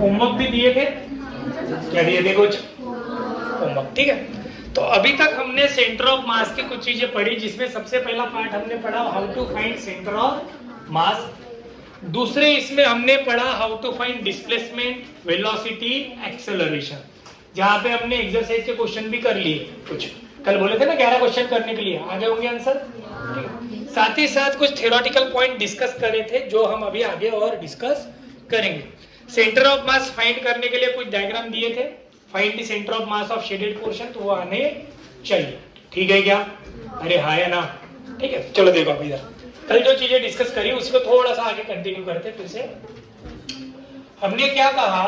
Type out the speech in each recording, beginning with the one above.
Homework भी दिए थे, क्या दिए थे कुछ होमवर्क, ठीक है। तो अभी तक हमने सेंटर ऑफ मास की कुछ चीजें पढ़ी, जिसमें सबसे पहला पार्ट हमने पढ़ा how to find centre of mass. दूसरे इसमें हमने पढ़ा how to find displacement, velocity, acceleration, जहां पे हमने एक्सरसाइज के क्वेश्चन भी कर लिए कुछ। कल बोले थे ना 11 क्वेश्चन करने के लिए, आगे होंगे आंसर। साथ ही साथ कुछ थ्योरेटिकल पॉइंट डिस्कस करे थे, जो हम अभी आगे और डिस्कस करेंगे। सेंटर ऑफ मास फाइंड करने के लिए कुछ डायग्राम दिए थे, find the centre of mass of shaded portion, तो वो आने चाहिए, ठीक है क्या? अरे हाँ या ना, ठीक है। चलो देखो अभी इधर कल जो चीजें डिस्कस करी उसको थोड़ा सा आगे कंटिन्यू करते फिर से। हमने क्या कहा,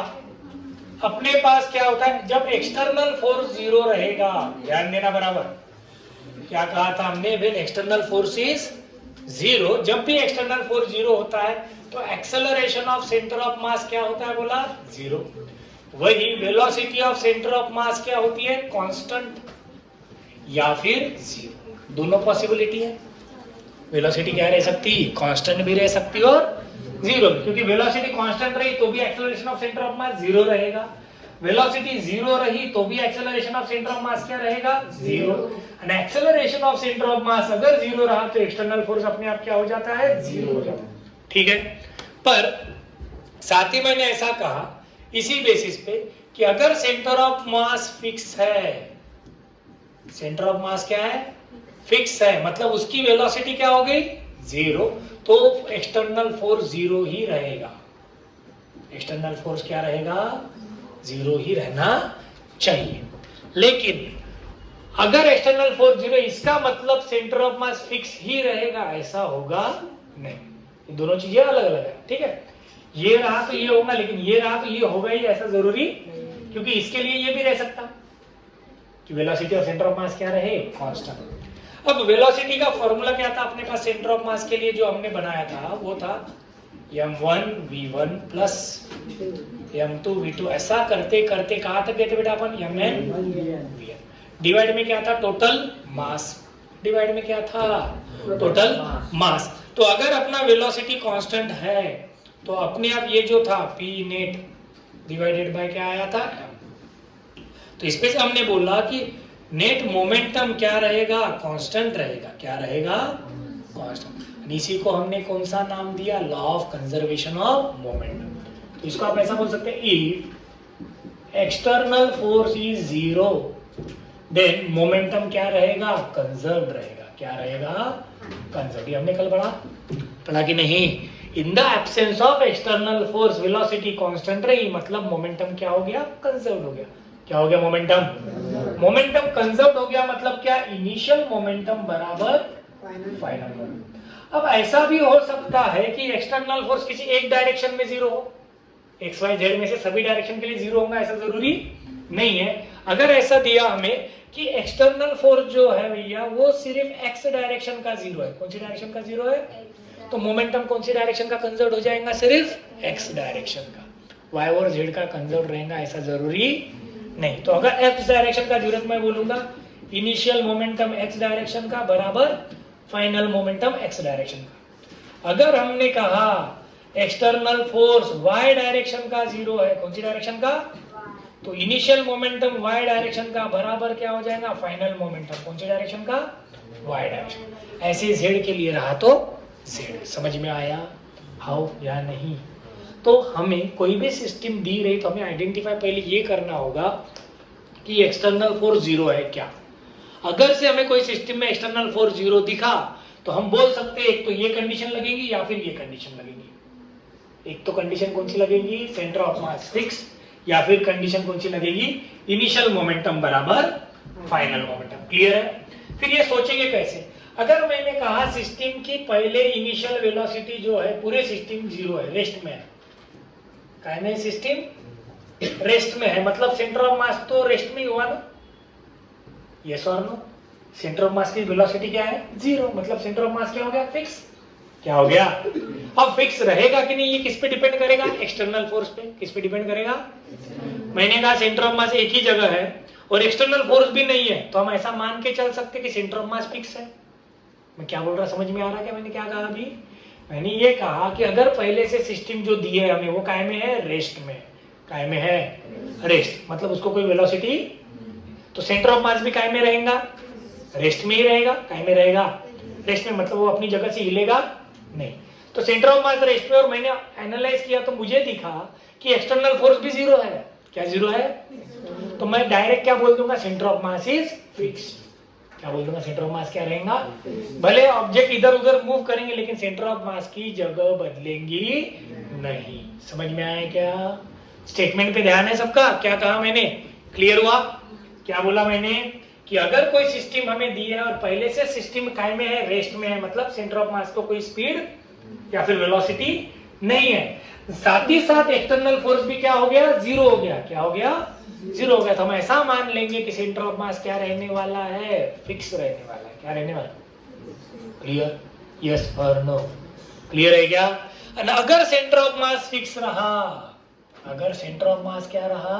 अपने पास क्या होता है जब एक्सटर्नल फोर्स जीरो रहेगा, ध्यान देना बराबर। क्या कहा था हमने, when external force is zero, जब भी एक्सटर्नल फोर्स जीरो होता है तो एक्सेलरेशन ऑफ सेंटर ऑफ मास क्या होता है, बोला जीरो। वही वेलोसिटी ऑफ सेंटर ऑफ मास क्या होती है, कांस्टेंट या फिर जीरो, दोनों पॉसिबिलिटी है। वेलोसिटी क्या रह सकती, कांस्टेंट भी रह सकती और जीरो, क्योंकि वेलोसिटी कांस्टेंट रही तो भी acceleration of centre of mass zero रहेगा, वेलोसिटी जीरो रही तो भी एक्सेलरेशन ऑफ सेंटर ऑफ मास क्या रहेगा, zero. And acceleration of centre of मास अगर जीरो रहा तो एक्सटर्नल फोर्स अपने आप क्या हो जाता है, जीरो हो जाता है, ठीक है। पर साथ ही मैंने ऐसा कहा इसी बेसिस पे कि अगर सेंटर ऑफ मास फिक्स है, सेंटर ऑफ मास क्या है, फिक्स है, मतलब उसकी वेलोसिटी क्या हो गई, जीरो, तो एक्सटर्नल फोर्स जीरो ही रहेगा, एक्सटर्नल फोर्स क्या रहेगा, जीरो ही रहना चाहिए। लेकिन अगर एक्सटर्नल फोर्स जीरो, इसका मतलब सेंटर ऑफ मास फिक्स ही रहेगा, ऐसा होगा नहीं, ये दोनों चीजें अलग अलग है, ठीक है। ये रहा तो ये होगा, लेकिन ये रहा तो ये होगा ही, ऐसा जरूरी, क्योंकि इसके लिए ये भी रह सकता कि वेलोसिटी ऑफ सेंटर ऑफ मास क्या रहे, कांस्टेंट। अब वेलोसिटी का फॉर्मूला क्या था अपने पास सेंटर ऑफ मास के लिए, जो हमने बनाया था वो था m1 v1 plus m2 v2, ऐसा करते करते कहां तक गए थे बेटा अपन, mn vn। डिवाइड में क्या था, टोटल मास, डिवाइड में क्या था, टोटल मास। तो अगर अपना वेलोसिटी कांस्टेंट है तो अपने आप ये जो था p नेट डिवाइडेड बाय क्या आया था, m। तो इस पे से हमने बोला कि नेट मोमेंटम क्या रहेगा, कांस्टेंट रहेगा, क्या रहेगा, कांस्टेंट। इसी को हमने कौन सा नाम दिया, law of conservation of momentum. तो इसको आप ऐसा बोल सकते हैं, if external force is zero then momentum क्या रहेगा, कंजर्व रहेगा, क्या रहेगा, कंजर्व। हमने कल पढ़ा कि नहीं, in the absence of external force velocity constant रही, मतलब मोमेंटम क्या हो गया, कंजर्व हो गया। क्या हो गया, मोमेंटम, मोमेंटम कंजर्व हो गया, मतलब क्या, इनिशियल मोमेंटम बराबर फाइनल मोमेंटम। अब ऐसा भी हो सकता है कि एक्सटर्नल फोर्स किसी एक डायरेक्शन में जीरो हो, एक्स वाई जेड में से सभी डायरेक्शन के लिए जीरो होगा ऐसा जरूरी नहीं है। अगर ऐसा दिया हमें कि एक्सटर्नल फोर्स जो है भैया वो सिर्फ एक्स डायरेक्शन का जीरो है, कौन सी डायरेक्शन का जीरो है, तो मोमेंटम कौन सी डायरेक्शन का कंजर्व हो जाएगा, सिर्फ एक्स डायरेक्शन का, वाई और जेड का कंजर्व रहेगा ऐसा जरूरी नहीं। तो अगर एक्स डायरेक्शन का जरूरत मैं बोलूंगा इनिशियल मोमेंटम एक्स डायरेक्शन का बराबर फाइनल मोमेंटम एक्स डायरेक्शन का। अगर हमने कहा एक्सटर्नल फोर्स वाई डायरेक्शन का जीरो है, कौन सी डायरेक्शन का, तो इनिशियल मोमेंटम वाई डायरेक्शन का बराबर क्या हो जाएगा, फाइनल मोमेंटम कौन सी डायरेक्शन का, वाई डायरेक्शन। ऐसे जेड के लिए रहा तो जेड। समझ में आया हाउ या नहीं? तो हमें कोई भी सिस्टम दी रही तो हमें आइडेंटिफाई पहले ये करना होगा कि एक्सटर्नल फोर्स जीरो है क्या। अगर से हमें कोई सिस्टम में एक्सटर्नल फोर्स जीरो दिखा तो हम बोल सकते हैं एक तो ये कंडीशन लगेगी या फिर ये कंडीशन लगेगी। एक तो कंडीशन कौन सी लगेगी, सेंटर ऑफ मास फिक्स, या फिर कंडीशन कौन सी लगेगी, इनिशियल मोमेंटम बराबर फाइनल मोमेंटम। क्लियर है? फिर ये सोचेंगे कैसे, अगर मैंने कहा सिस्टम की पहले इनिशियल वेलोसिटी जो है पूरे सिस्टम जीरो है, रेस्ट में है, काय में सिस्टम रेस्ट में है, मतलब सेंटर ऑफ मास तो रेस्ट में ही हुआ ना, यस और नो। सेंटर ऑफ मास की वेलोसिटी क्या है, जीरो, मतलब सेंटर ऑफ मास क्या हो गया, फिक्स। क्या हो गया, अब फिक्स रहेगा कि नहीं ये किस पे डिपेंड करेगा, एक्सटर्नल फोर्स पे। किस पे डिपेंड करेगा, मैंने कहा सेंटर ऑफ मास एक ही जगह है और एक्सटर्नल फोर्स भी नहीं है, तो हम ऐसा मान के चल सकते कि सेंटर ऑफ मास फिक्स है। मैं क्या बोल रहा, समझ में आ रहा है क्या मैंने क्या कहा अभी? मैंने ये कहा कि अगर पहले से सिस्टम जो दी है हमें वो काय में है, रेस्ट में, काय में है, रेस्ट, मतलब उसको कोई वेलोसिटी, तो सेंटर ऑफ मास भी काय में रहेगा, रेस्ट में ही रहेगा। काय में रहेगा, रेस्ट में, मतलब वो अपनी जगह से हिलेगा नहीं। तो सेंटर ऑफ मास रेस्ट में, और मैंने एनालाइज किया तो मुझे दिखा कि एक्सटर्नल फोर्स भी जीरो है। क्या जीरो है? तो मैं डायरेक्ट क्या बोल दूंगा, centre of mass is fix. क्या बोल दूंगा, सेंटर ऑफ मास क्या रहेगा, भले ऑब्जेक्ट इधर उधर मूव करेंगे लेकिन सेंटर ऑफ मास की जगह बदलेंगी नहीं। समझ में आया क्या? स्टेटमेंट पे ध्यान है सबका? क्या कहा मैंने, क्लियर हुआ? क्या बोला मैंने कि अगर कोई सिस्टम हमें दी है और पहले से सिस्टम काय में है, रेस्ट में है, मतलब सेंटर ऑफ मास को कोई स्पीड या फिर वेलोसिटी नहीं है, साथ ही साथ एक्सटर्नल फोर्स भी क्या हो गया, जीरो हो गया। क्या हो गया, जीरो हो गया। तो हम ऐसा मान लेंगे कि सेंटर ऑफ मास क्या रहने वाला है, फिक्स रहने वाला है। क्या रहने वाला? क्लियर? यस और नो? क्लियर है क्या? अगर सेंटर ऑफ मास फिक्स रहा, अगर सेंटर ऑफ मास क्या रहा,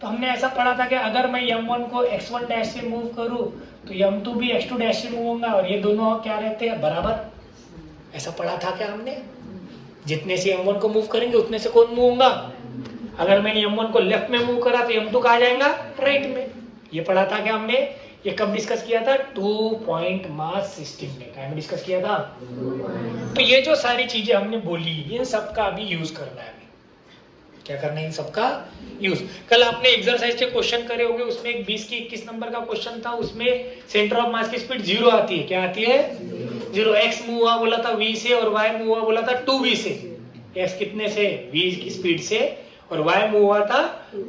तो हमने ऐसा पढ़ा था कि अगर मैं m1 को x1 डैश से मूव करूं तो m2 भी x2 डैश से मूव होगा और ये दोनों क्या रहते हैं, बराबर। ऐसा पढ़ा था क्या हमने? जितने से m1 को मूव करेंगे उतने से कौन मूव होगा? अगर मैंने m1 को लेफ्ट में मूव करा तो m2 कहाँ जाएगा, राइट में। ये पढ़ा था क्या हमने? ये कब डिस्कस किया था? 2 पॉइंट मास सिस्टम में। क्या में डिस्कस किया था? तो ये जो सारी चीजें हमने बोली, इन सबका अभी यूज करना है। क्या करना है इन सबका यूज? कल आपने एक्सरसाइज के क्वेश्चन करे होंगे, उसमें एक 20 की 21 नंबर का क्वेश्चन था, उसमें सेंटर ऑफ मास की स्पीड जीरो आती है। क्या आती है? जीरो। एक्स मूव हुआ बोला था v से और y मूव हुआ बोला था 2v से। x कितने से? v की स्पीड से, और y मूव हुआ था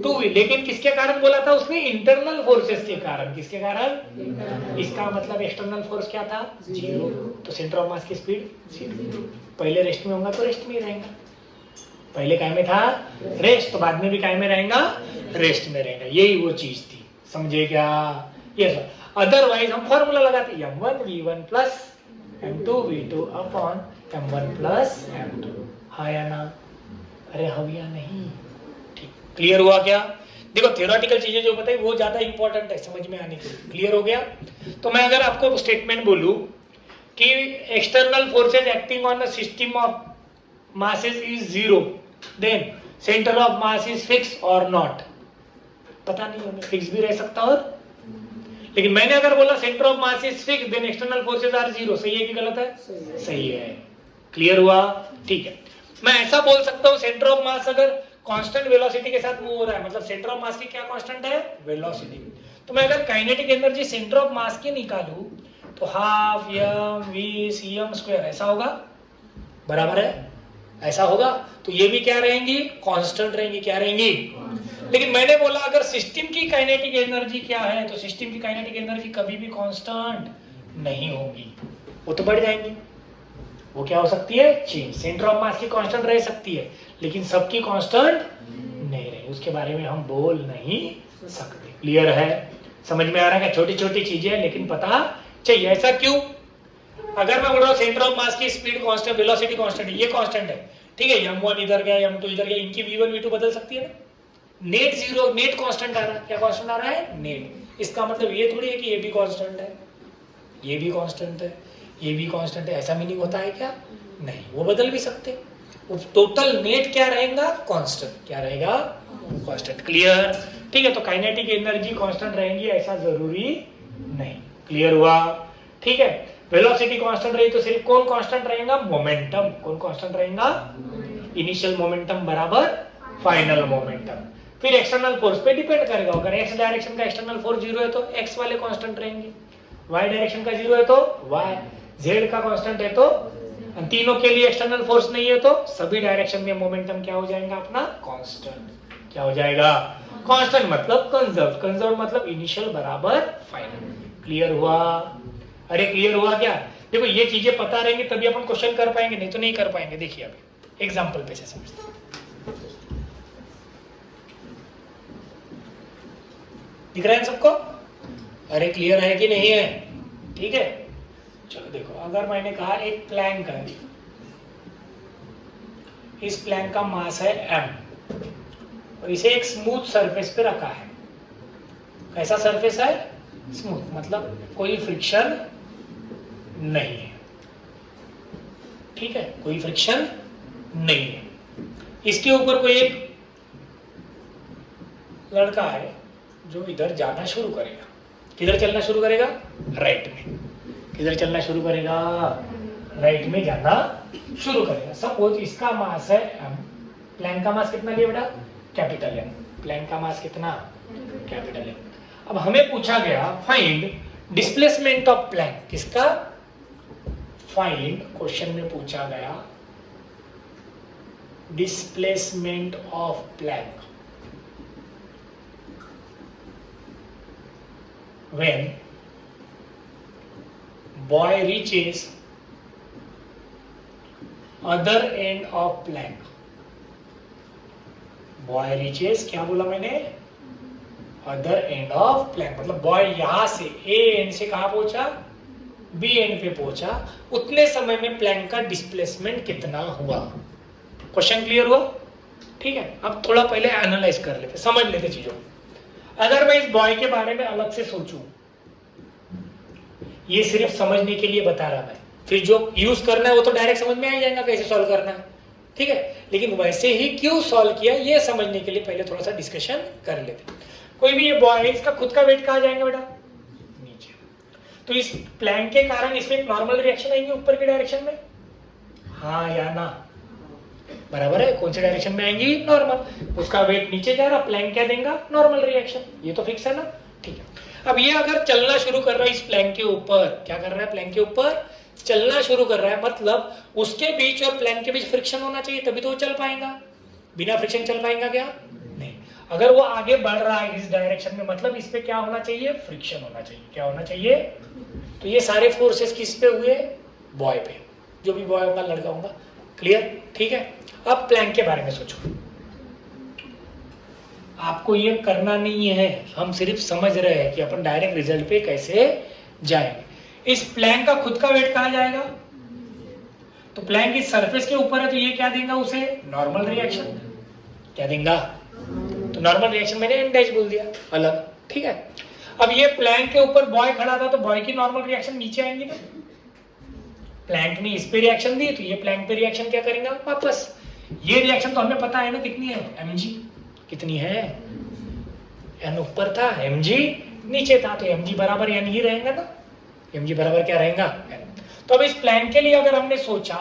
2v। लेकिन किसके कारण बोला था उसने? इंटरनल फोर्सेस के कारण। किसके कारण? इसका मतलब एक्सटर्नल फोर्स क्या था? जीरो। तो सेंटर ऑफ मास की स्पीड जीरो। पहले रेस्ट में होगा तो रेस्ट में ही रहेगा। पहले काय में था? रेस्ट, तो बाद में भी काय में रहेगा? रेस्ट में रहेगा। यही वो चीज थी, समझे क्या? ये सर। अदरवाइज हम फॉर्मूला लगाते m1 v1 plus m2 v2 upon m1 plus m2। हाँ या ना? अरे हाँ या नहीं? ठीक, क्लियर हुआ क्या? देखो थ्योरेटिकल चीजें जो बताई वो ज्यादा इंपॉर्टेंट है समझ में आने के लिए। क्लियर हो गया? तो मैं अगर आपको स्टेटमेंट बोलूं कि external forces acting on the system of masses is zero, then center of mass is fixed or not, पता नहीं हमें, फिक्स भी रह सकता और, लेकिन मैंने अगर बोला centre of mass is fix then external forces are zero, सही है कि गलत है? सही है। क्लियर हुआ? ठीक है। मैं ऐसा बोल सकता हूं सेंटर ऑफ मास अगर कांस्टेंट वेलोसिटी के साथ मूव हो रहा है, मतलब सेंटर ऑफ मास की क्या कांस्टेंट है? वेलोसिटी। तो मैं अगर काइनेटिक एनर्जी सेंटर ऑफ मास की निकालूं तो half m v cm square ऐसा होगा, बराबर है? ऐसा होगा। तो ये भी क्या रहेंगी? कांस्टेंट रहेंगी। क्या रहेंगी? लेकिन मैंने बोला अगर सिस्टम की काइनेटिक एनर्जी क्या है, तो सिस्टम की काइनेटिक एनर्जी कभी भी कांस्टेंट नहीं होगी, वो तो बढ़ जाएंगी। वो क्या हो सकती है? चेंज। सेंटर ऑफ मास की कांस्टेंट रह सकती है लेकिन सबकी कांस्टेंट नहीं रही, उसके बारे में हम बोल नहीं सकते। क्लियर है? समझ में आ रहा है? छोटी छोटी चीजें लेकिन पता चाहिए। ऐसा क्यों? अगर मैं बोल रहा हूँ सेंटर ऑफ मास की स्पीड कांस्टेंट, वेलोसिटी कांस्टेंट है, ये कांस्टेंट है, ठीक है, m1 इधर गया m2 इधर गया, इनकी v1 v2 बदल सकती है ना। नेट जीरो, नेट कांस्टेंट आ रहा है। क्या कांस्टेंट आ रहा है? नेट। इसका मतलब ये थोड़ी है कि ये भी कांस्टेंट है, ये भी कांस्टेंट है, ये भी कांस्टेंट है, ऐसा मीनिंग होता है क्या? नहीं, वो बदल भी सकते। टोटल नेट क्या रहेगा? कांस्टेंट। क्या रहेगा? कांस्टेंट। क्लियर? ठीक है। तो काइनेटिक एनर्जी कांस्टेंट रहेंगी ऐसा जरूरी नहीं। क्लियर हुआ? ठीक है। वेलोसिटी कांस्टेंट रही तो सिर्फ कौन कांस्टेंट रहेगा? मोमेंटम। कौन कांस्टेंट रहेगा? इनिशियल मोमेंटम बराबर फाइनल मोमेंटम। फिर एक्सटर्नल फोर्स पे डिपेंड करेगा। अगर एक्स डायरेक्शन का एक्सटर्नल फोर्स जीरो है तो एक्स वाले कांस्टेंट रहेंगे, वाई डायरेक्शन का जीरो है तो वाई, जेड का कांस्टेंट है तो, तीनों के लिए एक्सटर्नल फोर्स नहीं है तो सभी डायरेक्शन में मोमेंटम क्या हो जाएगा अपना? कांस्टेंट। क्या हो जाएगा? कांस्टेंट मतलब कंजर्व, कंजर्व मतलब इनिशियल बराबर फाइनल। क्लियर हुआ? अरे क्लियर हुआ क्या? देखो ये चीजें पता रहेंगी तभी अपन क्वेश्चन कर पाएंगे, नहीं तो नहीं कर पाएंगे। देखिए अभी एग्जांपल पे से समझते हैं। दिख रहा है सबको? अरे क्लियर है कि नहीं है? ठीक है, चलो देखो, अगर मैंने कहा एक प्लैंक है, इस प्लैंक का मास है m और इसे एक स्मूथ सरफेस पे रखा है। कैसा सरफेस है? स्मूथ, मतलब कोई फ्रिक्शन नहीं है। ठीक है, कोई फ्रिक्शन नहीं है। इसके ऊपर कोई एक लड़का है जो इधर जाना शुरू करेगा, किधर चलना शुरू करेगा, राइट में, किधर चलना शुरू करेगा, राइट में जाना शुरू करेगा। सपोज इसका मास है m, प्लैंक का मास कितना लिया बेटा, कैपिटल M, प्लैंक का मास कितना, कैपिटल M। अब हमें पूछा गया फाइंड डिस्प्लेसमेंट ऑफ प्लैंक, किसका, फाइंड, क्वेश्चन में पूछा गया displacement of plank when boy reaches other end of plank, boy reaches, क्या बोला मैंने, other end of plank, मतलब बॉय यहां से ए एंड से कहां पहुंचा, बी एंड पे पहुंचा, उतने समय में प्लैंक का डिस्प्लेसमेंट कितना हुआ। क्वेश्चन क्लियर हुआ, ठीक है। अब थोड़ा पहले एनालाइज कर लेते, समझ लेते चीजों। अगर मैं इस बॉय के बारे में अलग से सोचूं, ये सिर्फ समझने के लिए बता रहा मैं, फिर जो यूज करना है वो तो डायरेक्ट समझ में आ जाएगा कैसे सॉल्व करना है, ठीक है। लेकिन वैसे ही क्यों सॉल्व किया ये समझने के लिए पहले थोड़ा सा डिस्कशन कर लेते। कोई भी ये बॉय है, इसका खुद का वेट कहाँ जाएगा बेटा, नीचे। तो इस प्लैंक के कारण इसमें एक नॉर्मल रिएक्शन आएंगे ऊपर की डायरेक्शन में, हाँ या ना, बराबर है। कौन सी डायरेक्शन में आएंगी, नॉर्मल। उसका वेट नीचे जा रहा, प्लैंक क्या देगा, नॉर्मल रिएक्शन, ये तो फिक्स है ना, ठीक है। अब ये अगर चलना शुरू कर रहा है इस प्लैंक के ऊपर, क्या कर रहा है, प्लैंक के ऊपर चलना शुरू कर रहा है, मतलब उसके बीच और प्लैंक के बीच फ्रिक्शन होना चाहिए, तभी तो वो चल पाएगा। बिना फ्रिक्शन चल पाएगा क्या, नहीं। अगर वो आगे बढ़ रहा है इस डायरेक्शन में, मतलब इस पे क्या होना चाहिए, फ्रिक्शन होना चाहिए, क्या होना चाहिए। तो ये सारे फोर्सेस किस पे हुए, बॉय पे, जो भी बॉय होगा, लड़का होगा, क्लियर, ठीक है। अब प्लैंक के बारे में सोचो, आपको ये करना नहीं है, हम सिर्फ समझ रहे हैं कि अपन डायरेक्ट रिजल्ट पे कैसे जाएंगे। इस प्लैंक का खुद का वेट कहां जाएगा, तो प्लैंक इस सरफेस के ऊपर है, तो ये क्या देगा उसे, नॉर्मल रिएक्शन, क्या देगा, तो नॉर्मल रिएक्शन मैंने एन डैश बोल दिया अलग, ठीक है। अब ये प्लैंक के ऊपर बॉय खड़ा था, तो बॉय की नॉर्मल रिएक्शन नीचे आएंगी ना, प्लैंक ने इस पे रिएक्शन दी, तो ये प्लैंक पे रिएक्शन क्या करेंगे वापस। ये रिएक्शन तो हमें पता है ना कितनी है, mg, कितनी है, n ऊपर था, mg नीचे था, तो mg बराबर n ही रहेगा ना, mg बराबर क्या रहेगा, n। तो अब इस प्लैंक के लिए अगर हमने सोचा,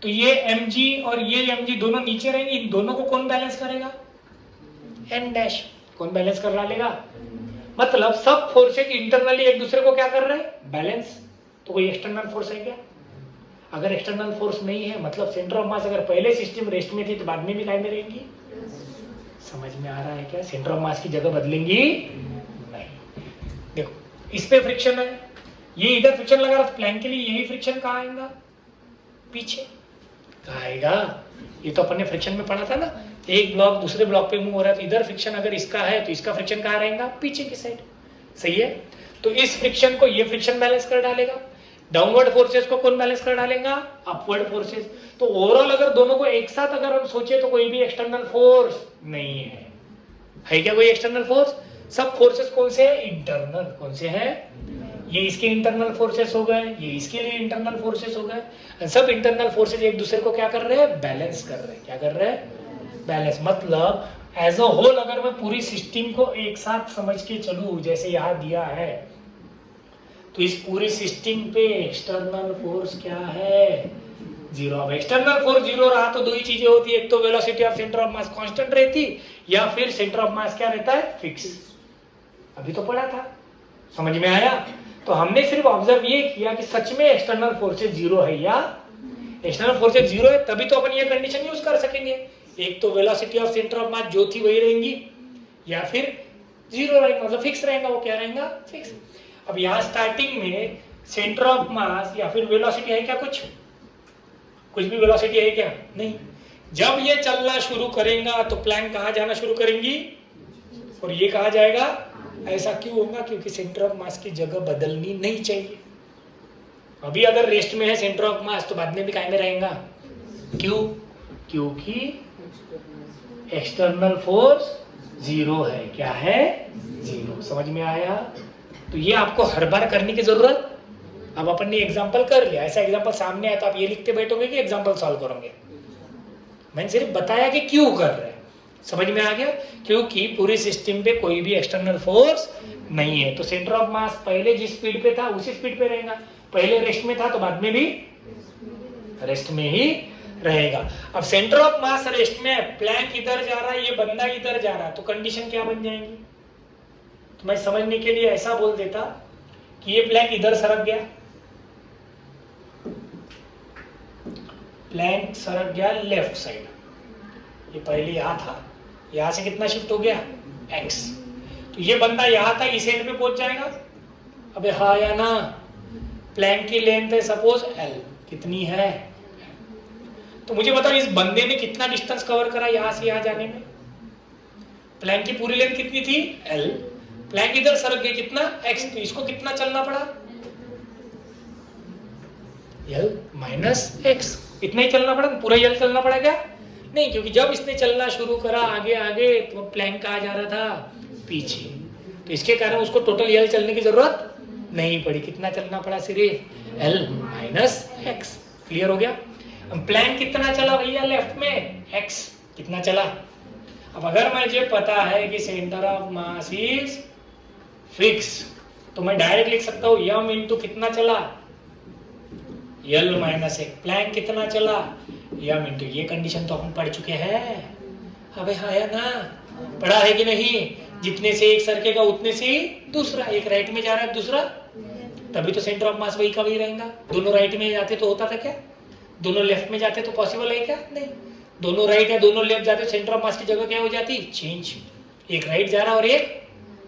तो ये mg और ये mg दोनों नीचे रहेंगे, इन दोनों को कौन बैलेंस करेगा, n डैश, कौन बैलेंस कर लेगा, मतलब सब फोर्सेज इंटरनली एक दूसरे को क्या कर रहे हैं, बैलेंस। तो कोई एक्सटर्नल फोर्स है क्या, अगर एक्सटर्नल फोर्स नहीं है, मतलब सेंटर ऑफ मास अगर पहले सिस्टम रेस्ट में थी तो बाद में भी काय में रहेंगी, समझ में आ रहा है क्या, सेंटर ऑफ मास की जगह बदलेंगी नहीं। देखो इस पे फ्रिक्शन है, ये इधर फ्रिक्शन लगा रहा, तो प्लैंक के लिए यही फ्रिक्शन कहाँ आएगा, पीछे कहाँ आएगा, ये तो अपन ने फ्रिक्शन में पढ़ा था ना, एक ब्लॉक दूसरे ब्लॉक पे मूव हो रहा है, तो इधर फ्रिक्शन अगर इसका है तो इसका फ्रिक्शन कहाँ रहेगा, पीछे की साइड, सही है। तो इस फ्रिक्शन को ये फ्रिक्शन बैलेंस कर डालेगा, डाउनवर्ड फोर्सेस को कौन बैलेंस कर डालेगा, अपवर्ड फोर्सेस। तो ओवरऑल अगर दोनों को एक साथ अगर हम सोचे तो कोई भी एक्सटर्नल फोर्स नहीं है क्या कोई एक्सटर्नल फोर्स, सब फोर्सेस कौन से है, इंटरनल, कौन से है, ये इसके इंटरनल फोर्सेस हो गए, ये इसके लिए इंटरनल फोर्सेस हो गए, सब इंटरनल फोर्सेस एक दूसरे को क्या कर रहे हैं, बैलेंस कर रहे हैं, क्या कर रहे हैं, बैलेंस। मतलब एज अ होल अगर मैं पूरी सिस्टम को एक साथ समझ के चलूं, जैसे यहाँ दिया है, तो इस पूरी सिस्टम पे एक्सटर्नल फोर्स क्या है, जीरो। अब एक्सटर्नल फोर्स जीरो रहा तो दो ही चीजें होती है, एक तो velocity of centre of mass constant रहती, या फिर सेंटर ऑफ मास क्या रहता है, फिक्स। अभी तो पढ़ा था, समझ में आया। तो हमने सिर्फ ऑब्जर्व ये किया कि सच में एक्सटर्नल फोर्सेस जीरो है, या एक्सटर्नल फोर्सेस जीरो है, तभी तो अपन ये कंडीशन यूज कर सकेंगे, एक तो वेलोसिटी ऑफ सेंटर ऑफ मास जो थी वही रहेंगी, या फिर जीरो रहेगा, मतलब फिक्स रहेगा, वो क्या रहेगा, फिक्स। अब यहाँ स्टार्टिंग में सेंटर ऑफ मास या फिर वेलोसिटी है क्या, कुछ भी वेलोसिटी है क्या, नहीं। जब ये चलना शुरू करेगा तो प्लैंक कहाँ जाना शुरू करेंगी, और ये कहाँ जाएगा, ऐसा क्यों होगा, क्योंकि सेंटर ऑफ मास की जगह बदलनी नहीं चाहिए। अभी अगर रेस्ट में है सेंटर ऑफ मास, तो बाद में भी काय में रहेगा, क्यों, क्योंकि एक्सटर्नल फोर्स जीरो है, क्या है, जीरो। समझ में आया। तो ये आपको हर बार करने की जरूरत, अब अपन ने एग्जांपल कर लिया, ऐसा एग्जांपल सामने आया तो आप ये लिखते बैठोगे कि एग्जांपल सॉल्व करोगे, मैंने सिर्फ बताया कि क्यों कर रहे हैं। समझ में आ गया? क्योंकि पूरी सिस्टम पे कोई भी एक्सटर्नल फोर्स नहीं है, तो सेंटर ऑफ मास पहले जिस स्पीड पे था उसी स्पीड पे रहेगा। पहले रेस्ट में था तो बाद में भी रेस्ट में ही रहेगा। अब सेंटर ऑफ मास रेस्ट में, प्लैंक इधर जा रहा है, ये बंदा इधर जा रहा है, तो कंडीशन क्या बन जाएंगी? तो मैं समझने के लिए ऐसा बोल देता कि ये प्लैंक इधर सरक गया, प्लैंक सरक गया लेफ्ट साइड, ये पहले यहां था, यहां से कितना शिफ्ट हो गया x, तो ये बंदा यहां था, इस एंड पे पहुंच जाएगा। अबे हाँ या ना? प्लैंक की लेंथ है सपोज l, कितनी है? तो मुझे बताओ इस बंदे ने कितना डिस्टेंस कवर करा यहां से यहां जाने में? प्लैंक की पूरी लेंथ कितनी थी l, प्लैंक इधर सरक गया कितना x, तो इसको कितना चलना पड़ा l माइनस x, इतना ही चलना पड़ा, पूरा l चलना पड़ा क्या? नहीं, क्योंकि जब इसने चलना शुरू करा आगे आगे तो प्लैंक कहाँ जा रहा था? पीछे, तो इसके कारण उसको टोटल l चलने की जरूरत नहीं पड़ी। कितना चलना पड़ा? सिर्फ l माइनस x। क्लियर हो गया? अब प्लैंक कितना चला भैया लेफ्ट में? x कितना चला? अब अगर मुझे पता है कि centre of mass is fix, तो मैं डायरेक्ट लिख सकता हूँ m इंटू कितना चला l माइनस एक, प्लैंक कितना चला m इंटू, ये कंडीशन तो अपन पढ़ चुके हैं। अबे हाँ या ना? पढ़ा है कि नहीं? जितने से एक सरकेगा उतने से ही दूसरा, एक राइट में जा रहा है दूसरा, तभी तो सेंटर ऑफ मास वही का वही रहेगा। दोनों राइट में जाते तो होता था क्या? दोनों लेफ्ट में जाते तो पॉसिबल है क्या? नहीं। दोनों राइट या दोनों लेफ्ट जाते, सेंटर ऑफ मास की जगह क्या हो जाती? चेंज। एक राइट जा रहा और एक,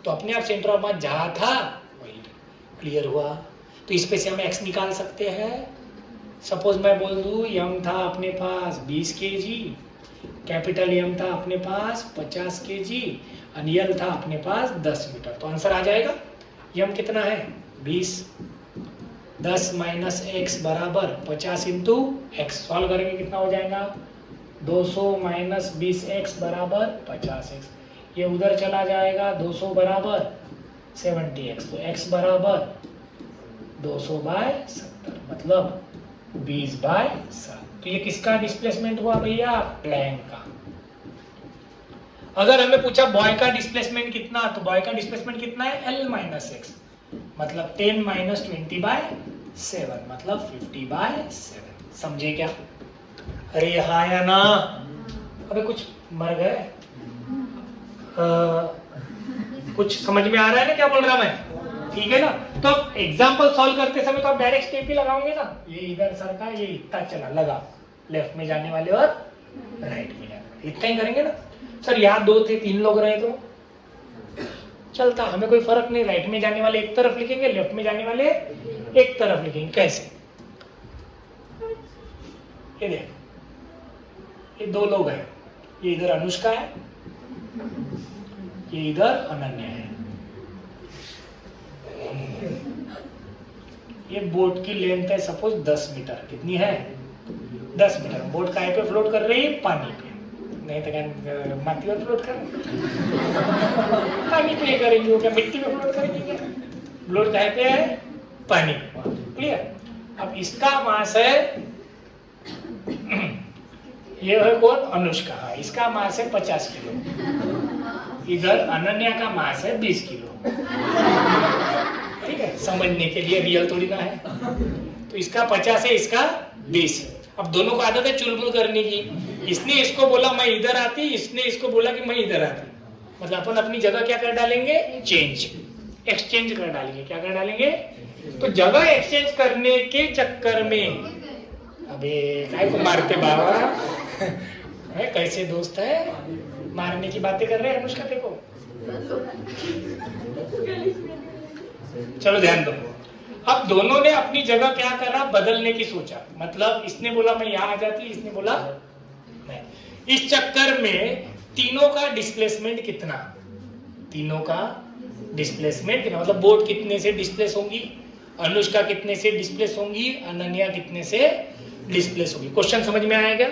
तो अपने आप सेंटर ऑफ मास जहां था वही। क्लियर हुआ? तो इस पे से हम x निकाल सकते हैं। सपोज मैं बोल दूं m था अपने पास 20 kg, कैपिटल M था अपने पास 50 kg, अनियल था अपने पास 10 मीटर, तो आंसर आ जाएगा m कितना है 20, 10 माइनस x बराबर 50 इंटू x। सॉल्व करेंगे कितना हो जाएगा? 200 माइनस 20x बराबर 50x, ये उधर चला जाएगा 200 बराबर 70x, तो x बराबर 200 बाय 70, मतलब 20 बाय 7। तो ये किसका डिस्प्लेसमेंट हुआ भैया? प्लैंक का। अगर हमें पूछा बॉय का डिस्प्लेसमेंट कितना, तो बॉय का डिस्प्लेसमेंट कितना है? l माइनस एक्स, मतलब 10 माइनस 20 बाय 7, मतलब 50 बाय 7। समझे क्या? अरे हाँ या ना? अबे कुछ मर गए? कुछ समझ में आ रहा है ना क्या बोल रहा मैं? ठीक है ना? तो एग्जाम्पल सॉल्व करते समय तो आप डायरेक्ट स्टेप ही लगाओगे ना, ये इधर सरका, ये इतना चला, लगा लेफ्ट में जाने वाले और राइट में जाने वाले, इतना ही करेंगे ना। सर यहाँ 2 थे 3 लोग रहे तो चलता, हमें कोई फर्क नहीं, राइट में जाने वाले एक तरफ लिखेंगे, लेफ्ट में जाने वाले एक तरफ लिखेंगे। कैसे? ये देख, ये 2 लोग हैं, ये इधर अनुष्का है, ये इधर अनन्या है। ये बोट की लेंथ है सपोज 10 मीटर, कितनी है? 10 मीटर। बोट काहे पे फ्लोट कर रही है? पानी पे, नहीं तो क्या माटी पर फ्लोट कर पानी पे करेंगे, क्या मिट्टी पे फ्लोट करेंगे क्या? फ्लोट काहे पे है? पानी पे। क्लियर? अब इसका मास है ये है कौन? अनुष्का, इसका मास है 50 किलो, इधर अनन्या का मास है 20 किलो। ठीक है, समझने के लिए, रियल थोड़ी ना है। तो इसका 50 है, इसका 20 है। अब दोनों को आदत है चुलबुल करने की, इसने इसको बोला मैं इधर आती, इसने इसको बोला कि मैं इधर आती, मतलब अपन अपनी जगह क्या कर डालेंगे? चेंज, एक्सचेंज कर डालेंगे। क्या कर डालेंगे? तो जगह एक्सचेंज करने के चक्कर में, अबे काय को मारते बाबा है, कैसे दोस्त है, मारने की बातें कर रहे हैं अनुष्का देखो। चलो ध्यान दो, अब दोनों ने अपनी जगह क्या करा? बदलने की सोचा, मतलब इसने बोला मैं यहां आ जाती, इसने बोला मैं। इस चक्कर में तीनों का डिस्प्लेसमेंट कितना? तीनों का डिस्प्लेसमेंट कितना, मतलब बोट कितने से डिस्प्लेस होंगी, अनुष्का कितने से डिस्प्लेस होंगी, अनन्या कितने से डिस्प्लेस होगी। क्वेश्चन समझ में आएगा?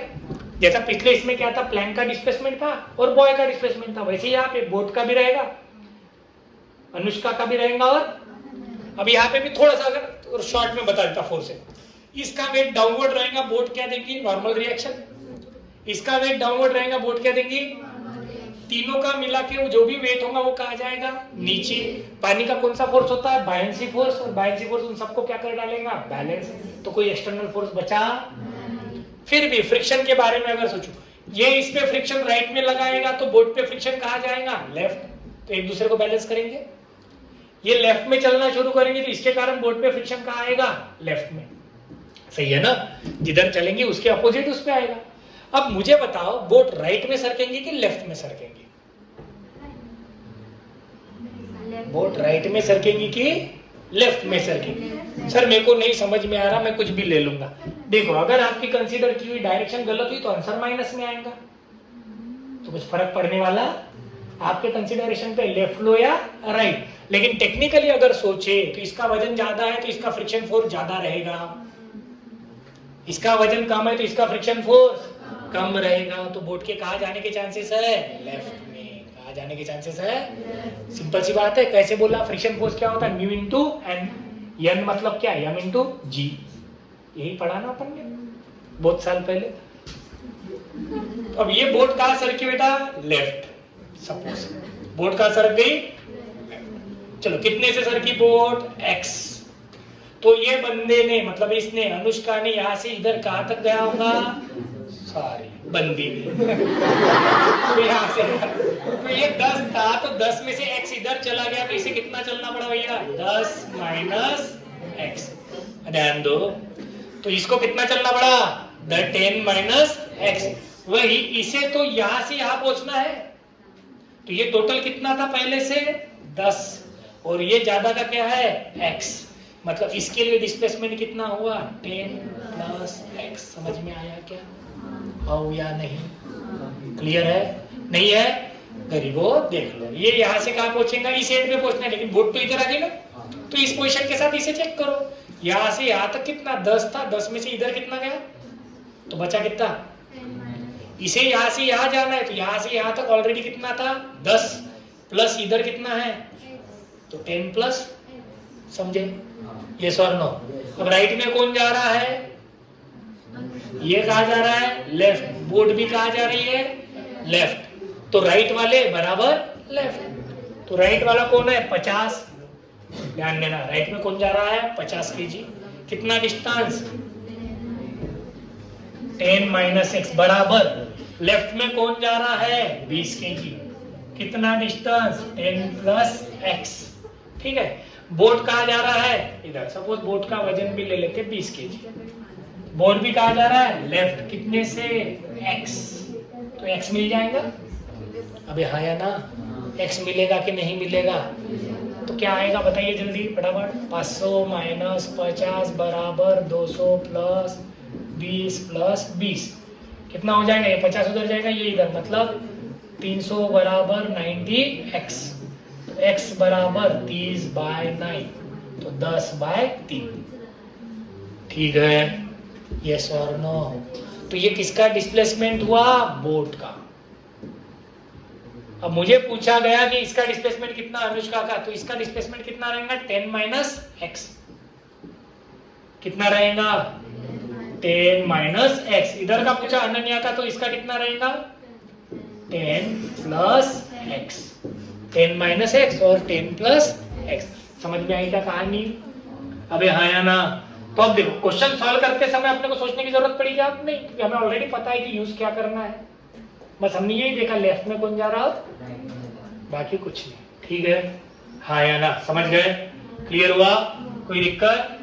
जैसा पिछले इसमें क्या था, प्लैंक का डिस्प्लेसमेंट था और बॉय का डिस्प्लेसमेंट था, वैसे यहाँ पे बोट का भी रहेगा, अनुष्का का भी रहेगा, और अब यहाँ पे भी थोड़ा सा अगर शॉर्ट में बता देता फोर्स है, इसका वेट डाउनवर्ड रहेगा, बोट क्या देंगी? Normal reaction. इसका वेट डाउनवर्ड रहेगा, बोट क्या देंगी? तीनों का मिला के वो जो भी वेट होगा वो कहा जाएगा नीचे। पानी का कौन सा फोर्स होता है? बायंसी फोर्स, और बायंसी फोर्स उन सबको क्या कर डालेगा? बैलेंस। तो कोई एक्सटर्नल फोर्स बचा? फिर भी फ्रिक्शन के बारे में अगर सोचो, ये इस पे फ्रिक्शन राइट में लगाएगा तो बोट पे फ्रिक्शन कहा जाएगा? लेफ्ट। तो एक दूसरे को बैलेंस करेंगे। ये लेफ्ट में चलना शुरू करेंगे तो इसके कारण बोट पे फ्रिक्शन कहाँ आएगा? लेफ्ट में। सही है ना? जिधर चलेंगे उसके अपोजिट उस पे आएगा। अब मुझे बताओ, बोट राइट में सरकेंगे कि लेफ्ट में सरकेंगे? बोट राइट में सरकेंगी कि लेफ्ट में सरकेंगी? सर मेरे को नहीं समझ में आ रहा, मैं कुछ भी ले लूंगा। देखो, अगर आपकी कंसीडर की हुई डायरेक्शन गलत हुई तो आंसर माइनस में आएगा, तो कुछ फर्क पड़ने वाला आपके कंसीडरेशन पे लेफ्ट लो या राइट। लेकिन टेक्निकली अगर सोचे तो इसका वजन ज्यादा है तो इसका फ्रिक्शन फोर्स ज्यादा रहेगा, इसका वजन कम है तो इसका फ्रिक्शन फोर्स कम रहेगा। तो बोट के कहाँ जाने के चांसेस है? लेफ्ट में। कहाँ जाने के चांसेस है? सिंपल सी बात है। कैसे बोला? फ्रिक्शन फोर्स क्या होता है? Mu into N. एन मतलब क्या? एम इंटू जी। यही पढ़ा ना अपन ने बहुत साल पहले। अब ये बोट कहाँ सरकी बेटा? लेफ्ट। सपोज बोट कहाँ सरक गई? चलो, कितने से सरकी बोट? एक्स। तो ये बंदे ने, मतलब इसने, अनुष्का ने यहां से इधर कहां तक गया होगा? सॉरी, बंदी ने तो यहाँ से, तो ये 10 था तो 10 में से x इधर चला गया तो इसे कितना चलना पड़ा भैया? 10 माइनस x। ध्यान दो, तो इसको कितना चलना पड़ा? 10 माइनस x। वही इसे तो यहां से यहां पहुंचना है, तो ये टोटल कितना था पहले से? 10, और ये ज्यादा का क्या है? x। मतलब इसके लिए डिस्प्लेसमेंट कितना हुआ? 10 प्लस x। समझ में आया क्या? आओ या नहीं? क्लियर है? नहीं है? गरीबो देख लो, ये यहां से कहां पहुंचेगा? इस एंड पे पहुंचना है, लेकिन बोट तो इधर आ गई ना, तो इस पोजीशन के साथ इसे चेक करो। यहां से यहां तक कितना? 10 था, 10 में से इधर कितना गया? तो बचा कितना? इसे यहां से यहां जाना है, तो यहां से यहां तक ऑलरेडी कितना था? 10 प्लस इधर कितना है? तो 10 प्लस। समझे? यस और नो? अब राइट में कौन जा रहा है? ये कहा जा रहा है? लेफ्ट। बोट भी कहा जा रही है? लेफ्ट। तो राइट वाले बराबर लेफ्ट। तो राइट वाला कौन है? 50। ध्यान देना, राइट में कौन जा रहा है? 50 केजी। कितना डिस्टेंस? 10 माइनस x बराबर लेफ्ट में कौन जा रहा है? 20 केजी। कितना डिस्टेंस? 10 plus x। ठीक है। बोट कहा जा रहा है? इधर। सपोज बोट का वजन भी ले लेते 20 केजी। बोट भी कहा जा रहा है? लेफ्ट। कितने से? x। तो x मिल जाएगा। अबे हाँ या ना? x मिलेगा कि नहीं मिलेगा? तो क्या आएगा बताइए जल्दी फटाफट। 500 माइनस 50 बराबर 200 प्लस 20 प्लस 20। कितना हो जाएगा? ये 50 उधर जाएगा, ये इधर, मतलब 300 बराबर 90x। तो x बराबर 30/9, तो 10/3। ठीक है? यस और नो? तो ये किसका डिस्प्लेसमेंट हुआ? बोट का। अब मुझे पूछा गया कि इसका डिस्प्लेसमेंट कितना अनुष्का का, तो इसका डिस्प्लेसमेंट कितना रहेगा? 10 माइनस x। कितना रहेगा? 10 माइनस x। इधर का पूछा अनन्या का, तो इसका कितना रहेगा? 10 प्लस x। 10 माइनस x और 10 प्लस x। समझ में आई क्या कहानी? अबे हाँ या ना? तो अब देखो, क्वेश्चन सॉल्व करते समय अपने को सोचने की जरूरत पड़ी क्या? नहीं, क्योंकि हमें ऑलरेडी पता है कि यूज क्या करना है। बस हमने यही देखा लेफ्ट में कौन जा रहा, बाकी कुछ नहीं। ठीक है? हाँ या ना? समझ गए? क्लियर हुआ? कोई दिक्कत?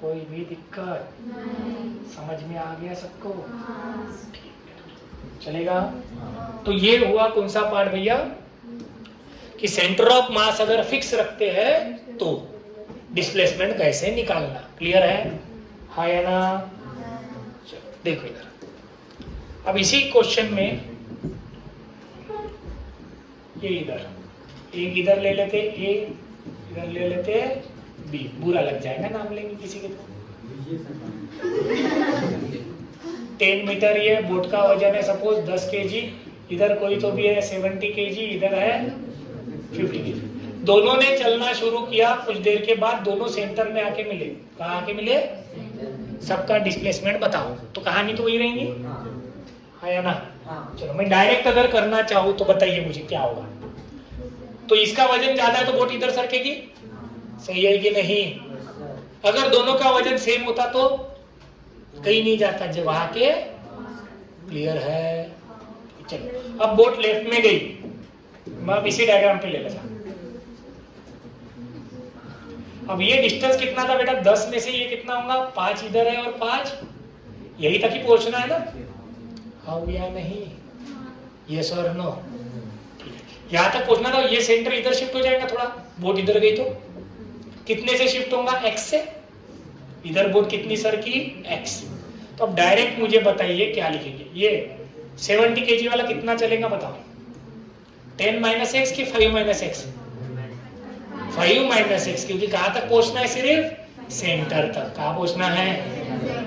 कोई भी दिक्कत? समझ में आ गया सबको? ठीक है, चलेगा? तो ये हुआ कौन सा पार्ट भैया? कि सेंटर ऑफ मास अगर फिक्स रखते हैं तो डिस्प्लेसमेंट कैसे निकालना। क्लियर है? हाँ या ना? चलो देखो इधर। अब इसी क्वेश्चन में ये इधर एक इधर ले लेते, ए इधर ले लेते बी। बुरा लग जाएगा नाम लेंगे किसी के। 10 मीटर ये बोट का वजन है, सपोज 10 केजी। इधर कोई तो भी है 70 केजी, इधर है 50 केजी। दोनों ने चलना शुरू किया, कुछ देर के बाद दोनों सेंटर में आके मिले। कहाँ आके मिले? सबका डिस्प्लेसमेंट बताओ। तो कहानी तो वही रहेंगी, है ना? चलो मैं डायरेक्ट अगर करना चाहूँ तो बताइए मुझे क्या होगा। तो इसका वजन ज्यादा है तो बोट इधर सरकेगी, सही है कि नहीं? अगर दोनों का वजन सेम होता तो कहीं नहीं जाता, जब आके क्लियर है। चलो अब बोट लेफ्ट में गई, मैं अब इसी डायग्राम पे ले लेगा। अब ये डिस्टेंस कितना था बेटा? 10 में से ये कितना होगा? 5 इधर है और 5 यही तक ही पहुंचना है ना? हाँ या नहीं? यस और नो? यहां तक पहुंचना था। ये सेंटर इधर शिफ्ट हो जाएगा थोड़ा, बोट इधर गई तो कितने से शिफ्ट होगा? x से। इधर बोट कितनी सर की? x। तो अब डायरेक्ट मुझे बताइए क्या लिखेंगे? ये 70 kg वाला कितना चलेगा बताओ? 10 - x की 5 - x? 5 - x, क्योंकि कहां तक पहुंचना है? सिर्फ सेंटर तक। कहां पहुंचना है?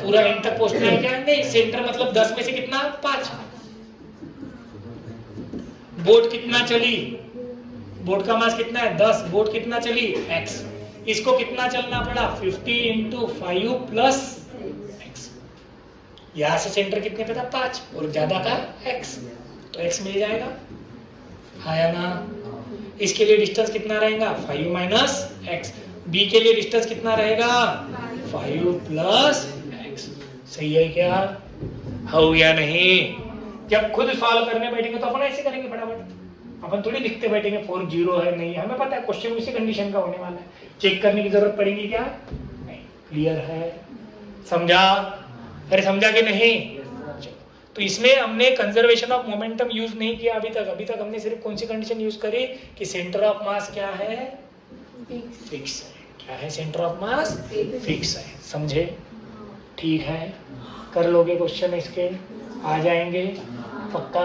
पूरा एंड तक पहुंचना है क्या? नहीं, सेंटर मतलब 10 में से कितना? 5। बोट कितना चली? बोट का मास कितना है? 10। बोट कितना चली? x। इसको कितना चलना पड़ा? 50 × 5 + x। यहां से सेंटर कितने पे था? 5 और ज्यादा का x, तो x मिल जाएगा, हाँ या ना? इसके लिए डिस्टेंस कितना रहेगा? 5 - x। b के लिए डिस्टेंस कितना रहेगा? 5 + x। सही है क्या? हो या नहीं? जब खुद सॉल्व करने बैठेंगे तो अपन ऐसे करेंगे फटाफट, अपन थोड़ी लिखते बैठेंगे 4 0 है नहीं, हमें पता है क्वेश्चन उसी कंडीशन का होने वाला है, चेक करने की जरूरत पड़ेगी क्या? नहीं। क्लियर है? समझा? अरे समझा कि नहीं? तो इसमें हमने कंजर्वेशन ऑफ मोमेंटम यूज नहीं किया अभी तक। अभी तक हमने सिर्फ कौन सी कंडीशन यूज करी कि सेंटर ऑफ मास क्या है? फिक्स है। क्या है? सेंटर ऑफ मास फिक्स है। समझे? ठीक है, कर लोगे क्वेश्चन इसके? आ जाएंगे पक्का?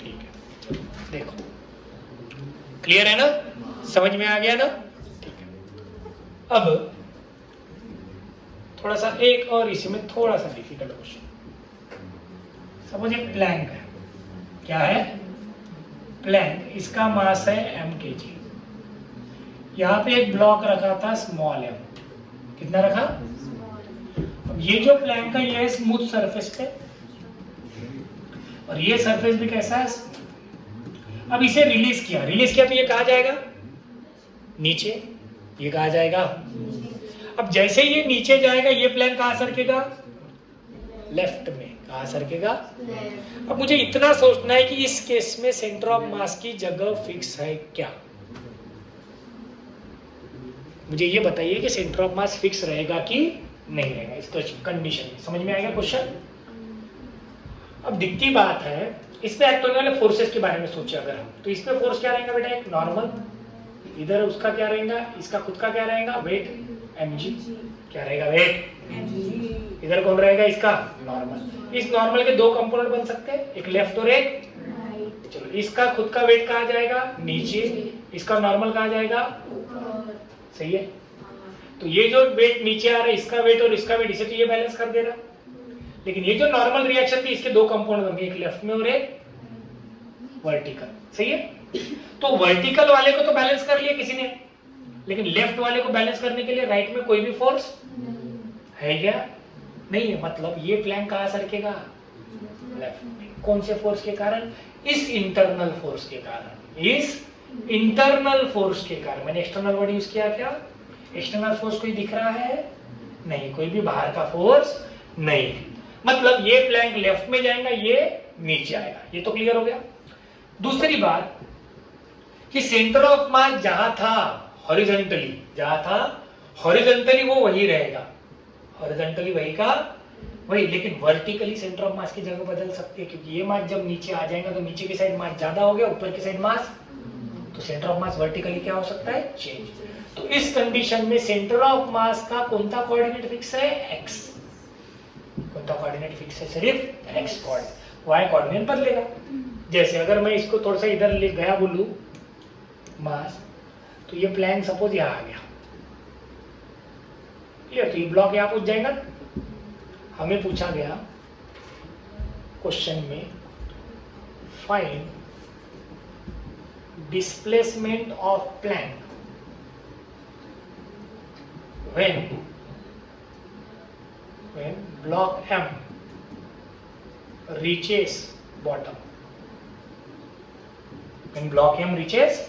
ठीक है, चलो देखो, क्लियर है ना? समझ में आ गया ना? ठीक है। अब थोड़ा सा एक और इसी में थोड़ा सा डिफिकल्ट क्वेश्चन। सपोज एक प्लैंक है। क्या है? प्लैंक। इसका मास है m kg। यहाँ पे एक ब्लॉक रखा था स्मॉल m। कितना रखा? अब ये जो प्लैंक है ये है स्मूथ सरफेस पे और ये सरफेस भी कैसा है? अब इसे रिलीज किया तो ये कहाँ जाएगा? नीचे। ये कहाँ जाएगा? अब जैसे ये नीचे जाएगा ये प्लैंक कहाँ सरकेगा? लेफ्ट में। कहाँ सरकेगा? अब मुझे इतना सोचना है कि इस केस में सेंटर ऑफ मास की जगह फिक्स है क्या? मुझे ये बताइए कि सेंटर ऑफ मास फिक्स रहेगा कि नहीं रहेगा इसको कंडीशन में। समझ में आएगा क्वेश्चन? अब दिखती बात है, इसमें एक्ट होने वाले फोर्सेस के बारे में सोचे अगर हम, तो इसमें फोर्स क्या रहेगा बेटा? एक नॉर्मल, इधर उसका क्या रहेगा? इसका खुद का क्या रहेगा? Weight mg। क्या रहेगा? Weight mg। इधर कौन रहेगा? इसका नॉर्मल। इस नॉर्मल के दो कंपोनेंट बन सकते हैं, एक लेफ्ट और एक राइट। चलो, इसका खुद का वेट कहाँ जाएगा? नीचे। इसका नॉर्मल कहाँ जाएगा? ऊपर। सही है? तो ये जो वेट नीचे आ रहा है, इसका वेट और इसका वेट, इसे तो ये बैलेंस कर दे रहा। लेकिन ये जो नॉर्मल रिएक्शन थी इसके दो कंपोनेंट बन गए, एक लेफ्ट में और एक वर्टिकल। सही है? तो वर्टिकल वाले को तो बैलेंस कर लिया किसी ने, लेकिन लेफ्ट वाले को बैलेंस करने के लिए राइट में कोई भी फोर्स है क्या? नहीं है। मतलब ये प्लैंक कहाँ सरकेगा? लेफ्ट में। कौन से फोर्स के कारण? इस इंटरनल फोर्स के कारण। इस इंटरनल फोर्स के कारण। मैंने एक्सटर्नल वर्ड यूज किया क्या? एक्सटर्नल फोर्स कोई दिख रहा है? नहीं, कोई भी बाहर का फोर्स नहीं है। मतलब ये प्लैंक लेफ्ट में जाएगा, ये नीचे आएगा। ये तो क्लियर हो गया। दूसरी बात कि सेंटर ऑफ मास जहां था हॉरिजॉन्टली, जहां था हॉरिजॉन्टली वो वही रहेगा, हॉरिजॉन्टली वही का वही, लेकिन वर्टिकली सेंटर ऑफ मास की जगह बदल सकती है, क्योंकि ये मास जब नीचे आ जाएगा तो नीचे की साइड मास ज्यादा हो गया, ऊपर की साइड मास, तो सेंटर ऑफ मास वर्टिकली क्या हो सकता है? चेंज। तो इस कंडीशन में सेंटर ऑफ मास का कौन सा कोऑर्डिनेट फिक्स है? x। कौन सा कोऑर्डिनेट फिक्स है? सिर्फ x कोऑर्डिनेट। y कोऑर्डिनेट बदलेगा। जैसे अगर मैं इसको थोड़ा सा इधर ले गया बोलूं मास, तो ये प्लैंक सपोज यहां आ गया, क्लियर? तो ये ब्लॉक यहां पहुंच जाएगा। हमें पूछा गया क्वेश्चन में, find displacement of plank when block M reaches bottom. In block M reaches,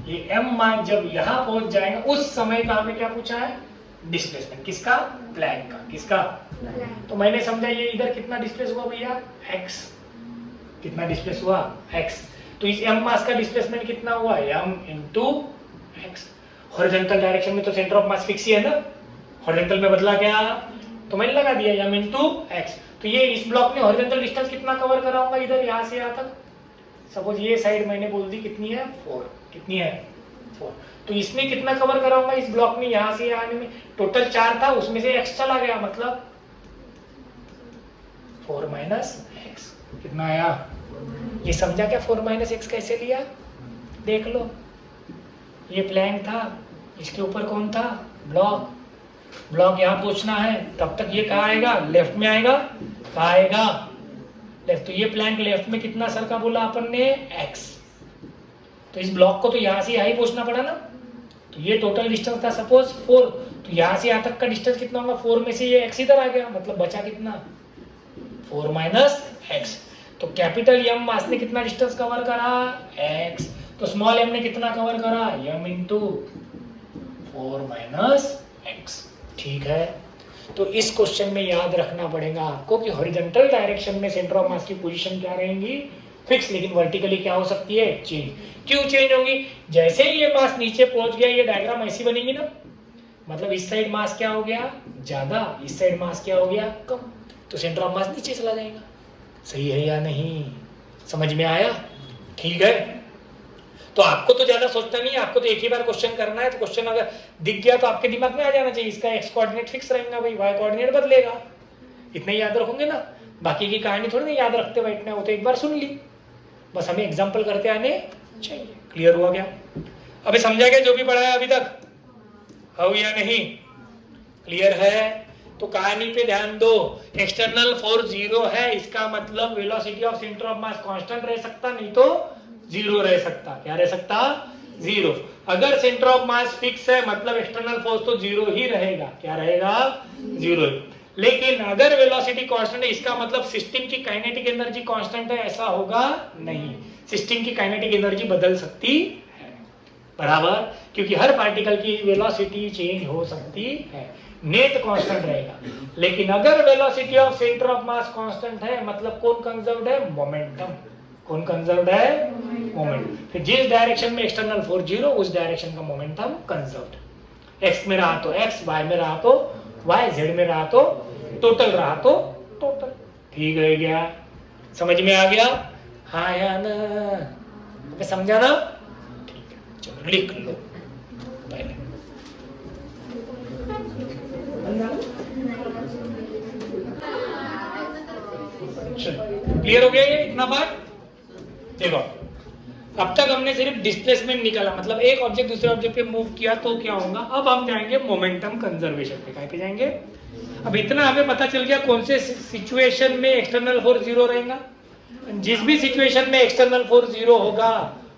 ये एम मार्क जब यहां पहुंच जाएगा उस समय का हमें क्या पूछा है? डिस्प्लेसमेंट। किसका? प्लैंक का। किसका? तो मैंने समझा ये इधर कितना डिस्प्लेस हुआ भैया? x। कितना डिस्प्लेस हुआ? x। तो इस m मास का डिस्प्लेसमेंट कितना हुआ? m into x। Horizontal direction में तो सेंटर ऑफ मास फिक्स ही है ना, हॉरिजॉन्टल में बदला क्या? तो मैंने लगा दिया m इंटू x। तो ये इस ब्लॉक में हॉरिजॉन्टल डिस्टेंस कितना कवर कराऊंगा इधर यहां से यहां तक? सपोज ये साइड मैंने बोल दी कितनी है? 4। कितनी है? 4। तो इसमें कितना कवर कराऊंगा इस ब्लॉक में यहां से आने में? टोटल 4 था, उसमें से x चला गया, मतलब 4 माइनस एक्स। कितना आया? ये समझा क्या 4 माइनस एक्स कैसे लिया? देख लो, ये प्लैंक था, इसके ऊपर कौन था? ब्लॉक। ब्लॉक यहाँ पूछना है, तब तक ये कहाँ आएगा? लेफ्ट में आएगा। कहाँ आएगा? लेफ्ट। तो ये प्लैंक लेफ्ट में कितना सर का बोला अपन ने? x। तो इस ब्लॉक को तो यहाँ से यहाँ ही पूछना पड़ा ना। तो ये टोटल डिस्टेंस था सपोज 4, तो यहाँ से यहाँ तक का डिस्टेंस कितना होगा? 4 में से ये x इधर आ गया, मतलब बचा कितना? 4 माइनस एक्स। तो कैपिटल M मास ने कितना डिस्टेंस कवर करा? x। तो स्मॉल m ने कितना कवर करा? m into 4 minus x. ठीक है, तो इस क्वेश्चन में याद रखना पड़ेगा आपको कि हॉरिजॉन्टल डायरेक्शन में सेंटर ऑफ मास की पोजीशन क्या रहेंगी? फिक्स। लेकिन वर्टिकली क्या हो सकती है? चेंज। क्यों चेंज होगी? जैसे ही ये मास नीचे पहुंच गया, ये डायग्राम ऐसी बनेगी ना, मतलब इस साइड मास क्या हो गया? ज्यादा, इस साइड मास क्या हो गया? कम। तो सेंटर ऑफ मास नीचे चला जाएगा। सही है या नहीं? समझ में आया? ठीक है, तो आपको तो ज्यादा सोचना नहीं है, आपको तो एक ही बार क्वेश्चन करना है। तो क्वेश्चन अगर दिख गया तो आपके दिमाग में आ जाना चाहिए, इसका एक्स कोऑर्डिनेट फिक्स रहेगा भाई, वाई कोऑर्डिनेट बदलेगा। इतना ही याद रखोगे ना, बाकी की कहानी थोड़ी ना याद रखते बैठना, वो तो एक बार सुन ली, बस हमें एग्जाम्पल करते आने चाहिए। क्लियर हुआ क्या? अभी समझा गया जो भी पढ़ा है अभी तक? हो या नहीं? क्लियर है? तो कहानी पे ध्यान दो। एक्सटर्नल फोर्स 0 है, इसका मतलब velocity of centre of mass constant रह सकता, नहीं तो 0 रह सकता। क्या रह सकता? 0। अगर सेंटर ऑफ मास फिक्स है मतलब एक्सटर्नल फोर्स तो 0 ही रहेगा। क्या रहेगा? 0। लेकिन अगर वेलोसिटी कांस्टेंट है, इसका मतलब सिस्टम की काइनेटिक एनर्जी कांस्टेंट है, ऐसा होगा नहीं। सिस्टम की काइनेटिक एनर्जी बदल सकती है, बराबर, क्योंकि हर पार्टिकल की वेलोसिटी चेंज हो सकती है, नेट कांस्टेंट रहेगा। लेकिन अगर velocity of centre of mass constant है मतलब कौन कंजर्व्ड है? मोमेंटम। कौन कंजर्व्ड है? मोमेंटम। फिर जिस डायरेक्शन में एक्सटर्नल फोर्स 0 उस डायरेक्शन का मोमेंटम कंजर्व्ड। एक्स में रहा तो एक्स, वाई में रहा तो वाई, जेड में रहा तो टोटल, रहा तो टोटल। ठीक रह गया? समझ में आ गया? हाँ या ना? समझा ना? ठीक है, चलो लिख लो पहले। क्लियर हो गया ये इतना बात? देखो, अब तक हमने सिर्फ डिस्प्लेसमेंट निकाला, मतलब एक ऑब्जेक्ट दूसरे ऑब्जेक्ट पे मूव किया तो क्या होगा। अब हम जाएंगे मोमेंटम कंजर्वेशन पे। पे जाएंगे? अब इतना हमें पता चल गया कौन से सिचुएशन में एक्सटर्नल फोर्स 0 रहेगा। जिस भी सिचुएशन में एक्सटर्नल फोर्स 0 होगा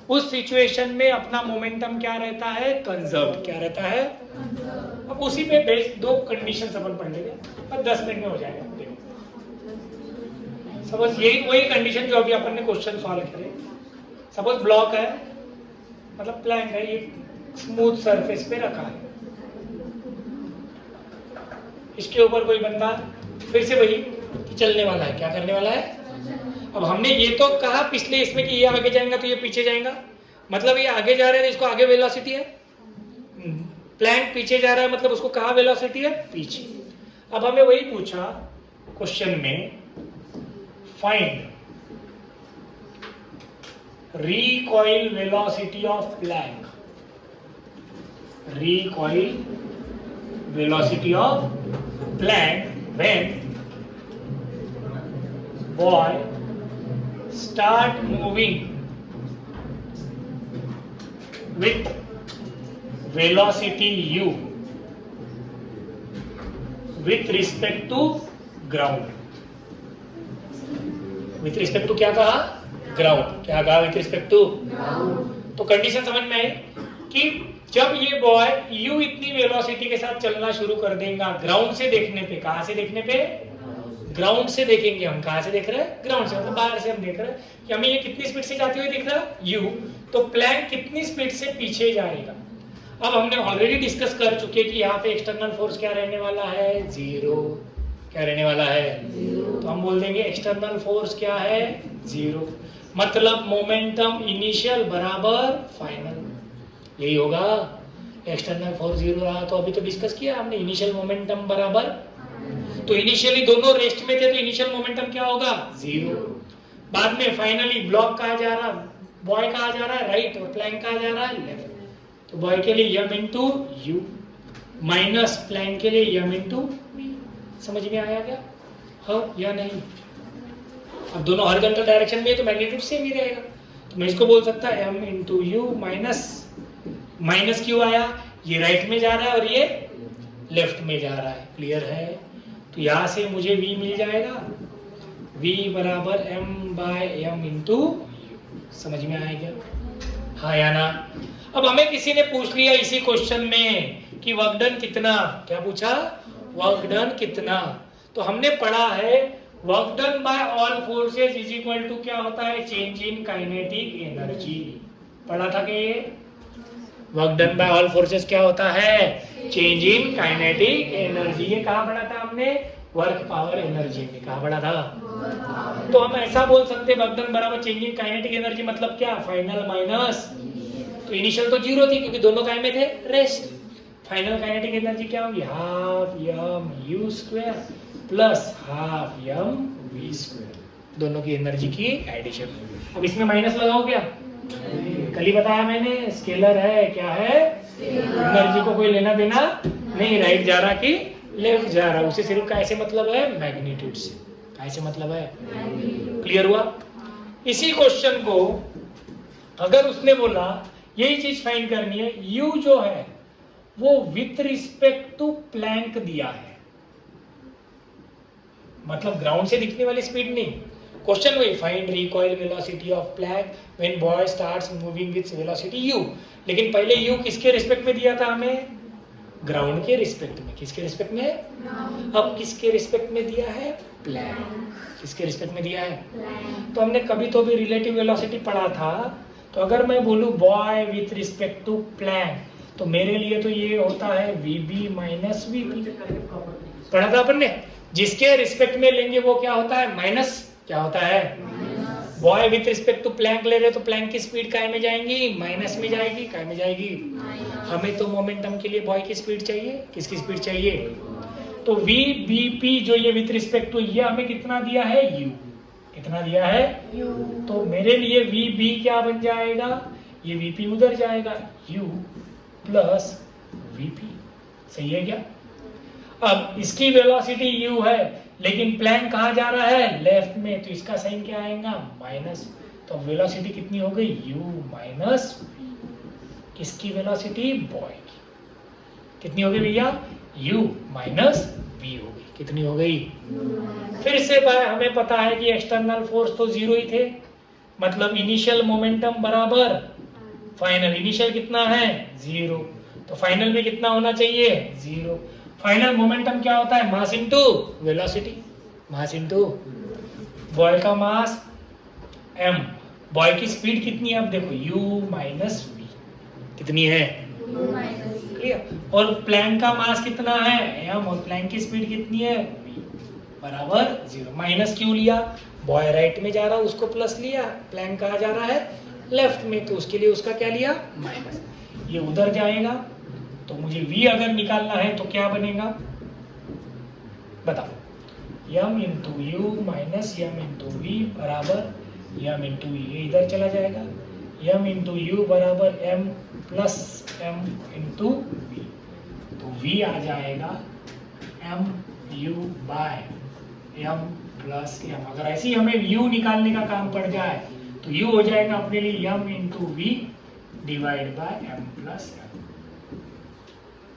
उस सिचुएशन में अपना मोमेंटम क्या रहता है? कंजर्व। क्या रहता है? अब उसी पे बेस 2 कंडीशन अपन पढ़ लेंगे, पर 10 मिनट में हो जाएगा। देखो, सपोज यही वही कंडीशन जो अभी अपन ने क्वेश्चन सॉल्व करे। सपोज ब्लॉक है, मतलब प्लैंक है, ये स्मूथ सरफेस पे रखा है, इसके ऊपर कोई बंदा फिर से वही कि चलने वाला है। क्या करने वाला है? अब हमने ये तो कहा पिछले इसमें कि ये आगे जाएगा तो ये पीछे जाएगा, मतलब ये आगे जा रहा है तो इसको आगे वेलोसिटी है। प्लैंक पीछे जा रहा है मतलब उसको कहाँ वेलोसिटी है? पीछे। अब हमें वही पूछा क्वेश्चन में, find recoil velocity of plank. Recoil velocity of plank when boy start moving with velocity u with respect to ground. With respect to क्या कहा? ग्राउंड। क्या कहा? With respect to. तो कंडीशन समझ में आई कि जब ये बॉय u इतनी वेलोसिटी के साथ चलना शुरू कर देगा ग्राउंड से देखने पे। कहां से देखने पे? ग्राउंड से देखेंगे हम, कहाँ से देख रहे हैं? ग्राउंड से, मतलब बाहर से हम देख रहे हैं कि हमें ये कितनी स्पीड से जाती हुई दिख रहा है? u। तो प्लैंक कितनी स्पीड से पीछे जाएगा? अब हमने ऑलरेडी डिस्कस कर चुके कि यहाँ पे एक्सटर्नल फोर्स क्या रहने वाला है? 0। क्या रहने वाला है? 0। तो हम बोल देंगे एक्सटर्नल फोर्स क्या है? 0। मतलब मोमेंटम इनिशियल बराबर फाइनल, यही होगा। एक्सटर्नल फोर्स 0 रहा तो अभी तो डिस्कस किया हमने, इनिशियल मोमेंटम बराबर, तो इनिशियली दोनों रेस्ट में थे तो इनिशियल मोमेंटम क्या होगा? 0। बाद में फाइनली ब्लॉक कहा जा रहा, बॉय कहा जा रहा है राइट और प्लैंक कहा जा रहा है लेफ्ट। तो बॉय के लिए m into u minus plank के लिए m इंटू v। समझ में आया क्या? हाँ या नहीं? अब दोनों हॉरिजॉन्टल डायरेक्शन में तो मैग्नीट्यूड सेम ही रहेगा, तो मैं इसको बोल सकता है m into u minus, minus क्यों आया? ये राइट में जा रहा है और ये लेफ्ट में जा रहा है, क्लियर है? तो यहां से मुझे v मिल जाएगा, v बराबर m by m into u. समझ में आया क्या? हाँ या ना? अब हमें किसी ने पूछ लिया इसी क्वेश्चन में कि वर्क डन कितना, क्या पूछा? वर्क डन कितना। तो हमने पढ़ा है work done by all forces is equal to क्या होता है? Change in kinetic energy. पढ़ा था कि ये work done by all forces क्या होता है? Change in kinetic energy. ये कहाँ पढ़ा था हमने? वर्क पावर एनर्जी में। कहाँ पढ़ा था? तो हम ऐसा बोल सकते वर्क डन बराबर चेंज इन काइनेटिक एनर्जी, मतलब क्या? फाइनल माइनस, तो इनिशियल तो 0 थी क्योंकि दोनों काय में थे? रेस्ट। फाइनल काइनेटिक एनर्जी क्या होगी? Half m u square plus half m v square, दोनों की एनर्जी की एडिशन। अब इसमें माइनस लगाओ क्या? कल ही बताया मैंने, स्केलर है, क्या है? एनर्जी को कोई लेना देना नहीं, राइट जा रहा कि लेफ्ट जा रहा, उसे सिर्फ कैसे मतलब है? मैग्नीट्यूड से। कैसे मतलब है? क्लियर हुआ? इसी क्वेश्चन को अगर उसने बोला यही चीज फाइंड करनी है, u जो है वो विथ रिस्पेक्ट टू प्लैंक दिया है, मतलब ग्राउंड से दिखने वाली स्पीड नहीं। क्वेश्चन वही, find recoil velocity of Planck when boy starts moving with velocity u। लेकिन पहले u किसके रिस्पेक्ट में दिया था हमें? ग्राउंड के रिस्पेक्ट में। किसके रिस्पेक्ट में? अब किसके रिस्पेक्ट में दिया है? प्लैंक। किसके रिस्पेक्ट में दिया है? तो हमने कभी तो भी रिलेटिव वेलोसिटी पढ़ा था, तो अगर मैं बोलूं boy with respect to plank, तो मेरे लिए तो ये होता है vb माइनस vp। पढ़ा था अपन ने, जिसके रिस्पेक्ट में लेंगे वो क्या होता है? माइनस। क्या होता है? Boy with respect to plank ले रहे तो प्लैंक की स्पीड काय में जाएंगी? माइनस में जाएगी। काय में जाएगी? हमें तो मोमेंटम के लिए बॉय की स्पीड चाहिए। किसकी स्पीड चाहिए? तो vbp जो ये विथ रिस्पेक्ट टू, ये हमें कितना दिया है? u। कितना दिया है? u। तो मेरे लिए vb क्या बन जाएगा? ये vp उधर जाएगा, u प्लस vp। सही है क्या? अब इसकी वेलोसिटी u है, लेकिन प्लैंक कहाँ जा रहा है? लेफ्ट में, तो इसका साइन क्या आएगा? माइनस। तो वेलोसिटी कितनी हो गई? u minus v। किसकी वेलोसिटी? बॉय की। कितनी हो गई भैया? u माइनस v हो गई। कितनी हो गई? फिर से हमें पता है कि एक्सटर्नल फोर्स तो 0 ही थे, मतलब इनिशियल मोमेंटम बराबर फाइनल। इनिशियल कितना है? 0, तो फाइनल में कितना होना चाहिए? 0। फाइनल मोमेंटम क्या होता है? Mass into velocity. Mass into boy का मास m, बॉय की स्पीड कितनी है? अब देखो u माइनस v कितनी है? क्लियर? और प्लैंक का मास कितना है? m, और प्लैंक की स्पीड कितनी है? v बराबर 0। माइनस क्यों लिया? बॉय राइट में जा रहा है उसको प्लस लिया, प्लैंक कहाँ जा रहा है? लेफ्ट में, तो उसके लिए उसका क्या लिया? माइनस। ये उधर जाएगा, तो मुझे v अगर निकालना है तो क्या बनेगा? बताओ। m into u minus m into v बराबर m इंटू ये इधर चला जाएगा, m इंटू यू बराबर m plus m into v. तो v आ जाएगा m u by m plus m। अगर ऐसे ही हमें u निकालने का काम पड़ जाए तो u हो जाएगा अपने लिए m into v divide by m plus m।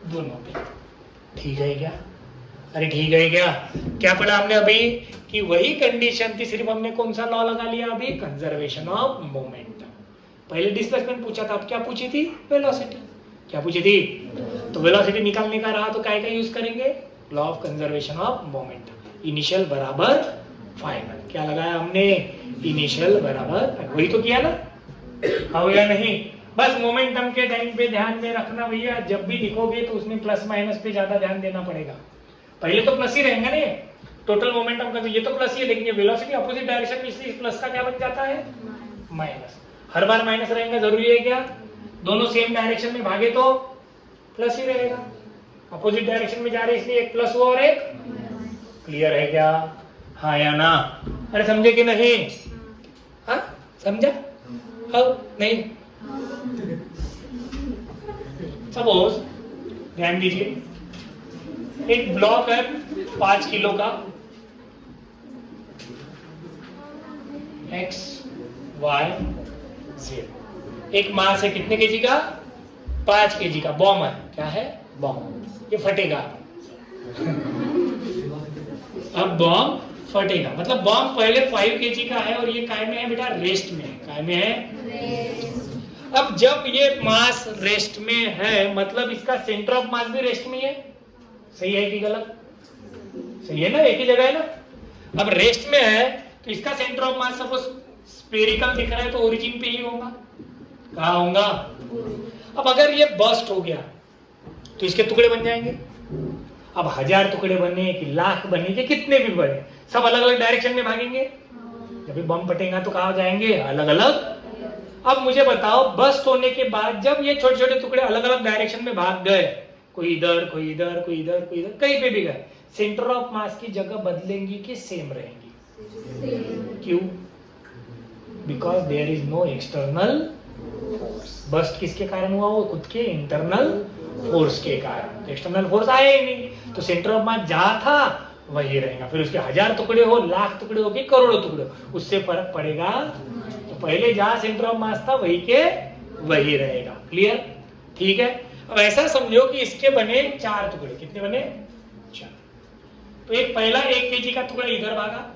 दोनों पे ठीक है क्या? अरे ठीक है क्या? क्या पढ़ा हमने अभी कि वही कंडीशन थी, सिर्फ हमने कौन सा लॉ लगा लिया अभी? Conservation of momentum. पहले डिस्प्लेसमेंट पूछा था, अब क्या पूछी थी? वेलोसिटी। क्या पूछी थी? तो वेलोसिटी निकालने का रहा तो क्या यूज करेंगे? Law of conservation of momentum. Initial बराबर फाइनल। क्या लगाया हमने? इनिशियल बराबर, वही तो किया ना, हो या नहीं? बस मोमेंटम के टाइम पे ध्यान में रखना भैया, जब भी लिखोगे तो उसमें प्लस माइनस पे ज्यादा ध्यान देना पड़ेगा। पहले तो प्लस ही रहेंगे ना, टोटल मोमेंटम का तो ये तो प्लस ही है, लेकिन ये वेलोसिटी अपोजिट डायरेक्शन में, इसलिए प्लस का क्या बन जाता है? माइनस। हर बार माइनस रहेगा जरूरी है क्या? दोनों सेम डायरेक्शन में भागे तो प्लस ही रहेगा, अपोजिट डायरेक्शन में जा रहे इसलिए एक प्लस हुआ और एक। क्लियर है क्या? हाँ या ना? अरे समझे कि नहीं? हाँ समझा? हाँ नहीं? सपोज ध्यान दीजिए, एक ब्लॉक है 5 किलो का, x y z, एक मास है कितने केजी का? 5 केजी का। बॉम्ब है, क्या है? बॉम्ब। ये फटेगा। अब बॉम्ब फटेगा, मतलब बॉम्ब पहले 5 केजी का है और ये काय में है बेटा? रेस्ट में है। काय में है? अब जब ये मास रेस्ट में है, मतलब इसका सेंटर ऑफ मास भी रेस्ट में है। सही है कि गलत? सही है ना, एक ही जगह है ना। अब रेस्ट में है तो इसका centre of mass suppose spherical दिख रहा है तो ओरिजिन पे ही होगा। कहाँ होगा? अब अगर ये बस्ट हो गया तो इसके टुकड़े बन जाएंगे। अब 1000 टुकड़े बने कि लाख बने कि कितने भी बने, सब अलग अलग डायरेक्शन में भागेंगे। जब भी बम फटेगा तो कहाँ जाएंगे? अलग अलग। अब मुझे बताओ, बस्ट होने के बाद जब ये छोटे छोटे टुकड़े अलग अलग डायरेक्शन में भाग गए, कोई इधर कोई इधर कोई इधर कोई इधर, कहीं पे भी गए, सेंटर ऑफ मास की जगह बदलेंगी कि सेम रहेंगी? क्यों? Because there is no external force. बस्ट किसके कारण हुआ? वो खुद के इंटरनल फोर्स के कारण। एक्सटर्नल फोर्स आए ही नहीं तो सेंटर ऑफ मास जहां था वही रहेगा। फिर उसके 1000 टुकड़े हो, लाख टुकड़े हो कि करोड़ों टुकड़े, उससे फर्क पड़ेगा? तो पहले जहां सेंटर ऑफ मास था वही के वही रहेगा। क्लियर? ठीक है। अब ऐसा समझो कि इसके बने 4 टुकड़े। कितने बने? 4। तो एक पहला 1 केजी का टुकड़ा इधर भागा,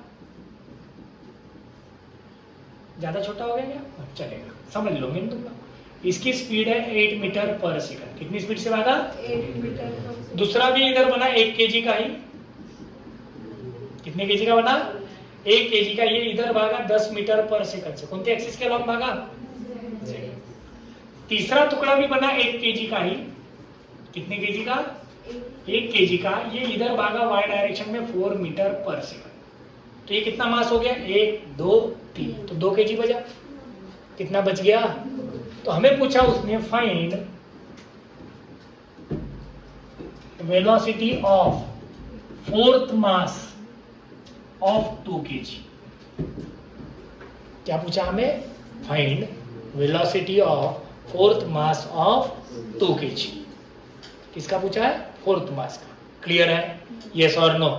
ज्यादा छोटा हो गया क्या? चलेगा, समझ लोगे तुम लोग। इसकी स्पीड है 8 मीटर पर सेकंड। कितनी स्पीड से भागा? 8 मीटर। दूसरा भी इधर बना 1 केजी का ही। कितने केजी का बना? 1 केजी का। ये इधर भागा 10 मीटर पर सेकंड से। कौन सी एक्सिस के अलॉन्ग भागा? तीसरा टुकड़ा भी बना 1 केजी का ही। कितने केजी का? 1 केजी का। ये इधर भागा y डायरेक्शन में 4 मीटर पर सेकंड। तो ये कितना मास हो गया? 1 2 3, तो 2 केजी बचा। कितना बच गया? तो हमें पूछा उसने find velocity of fourth mass of 2 KG. क्या पूछा हमें? Find velocity of fourth mass of 2 KG. किसका पूछा है? फोर्थ मास का। क्लियर है? यस और नो?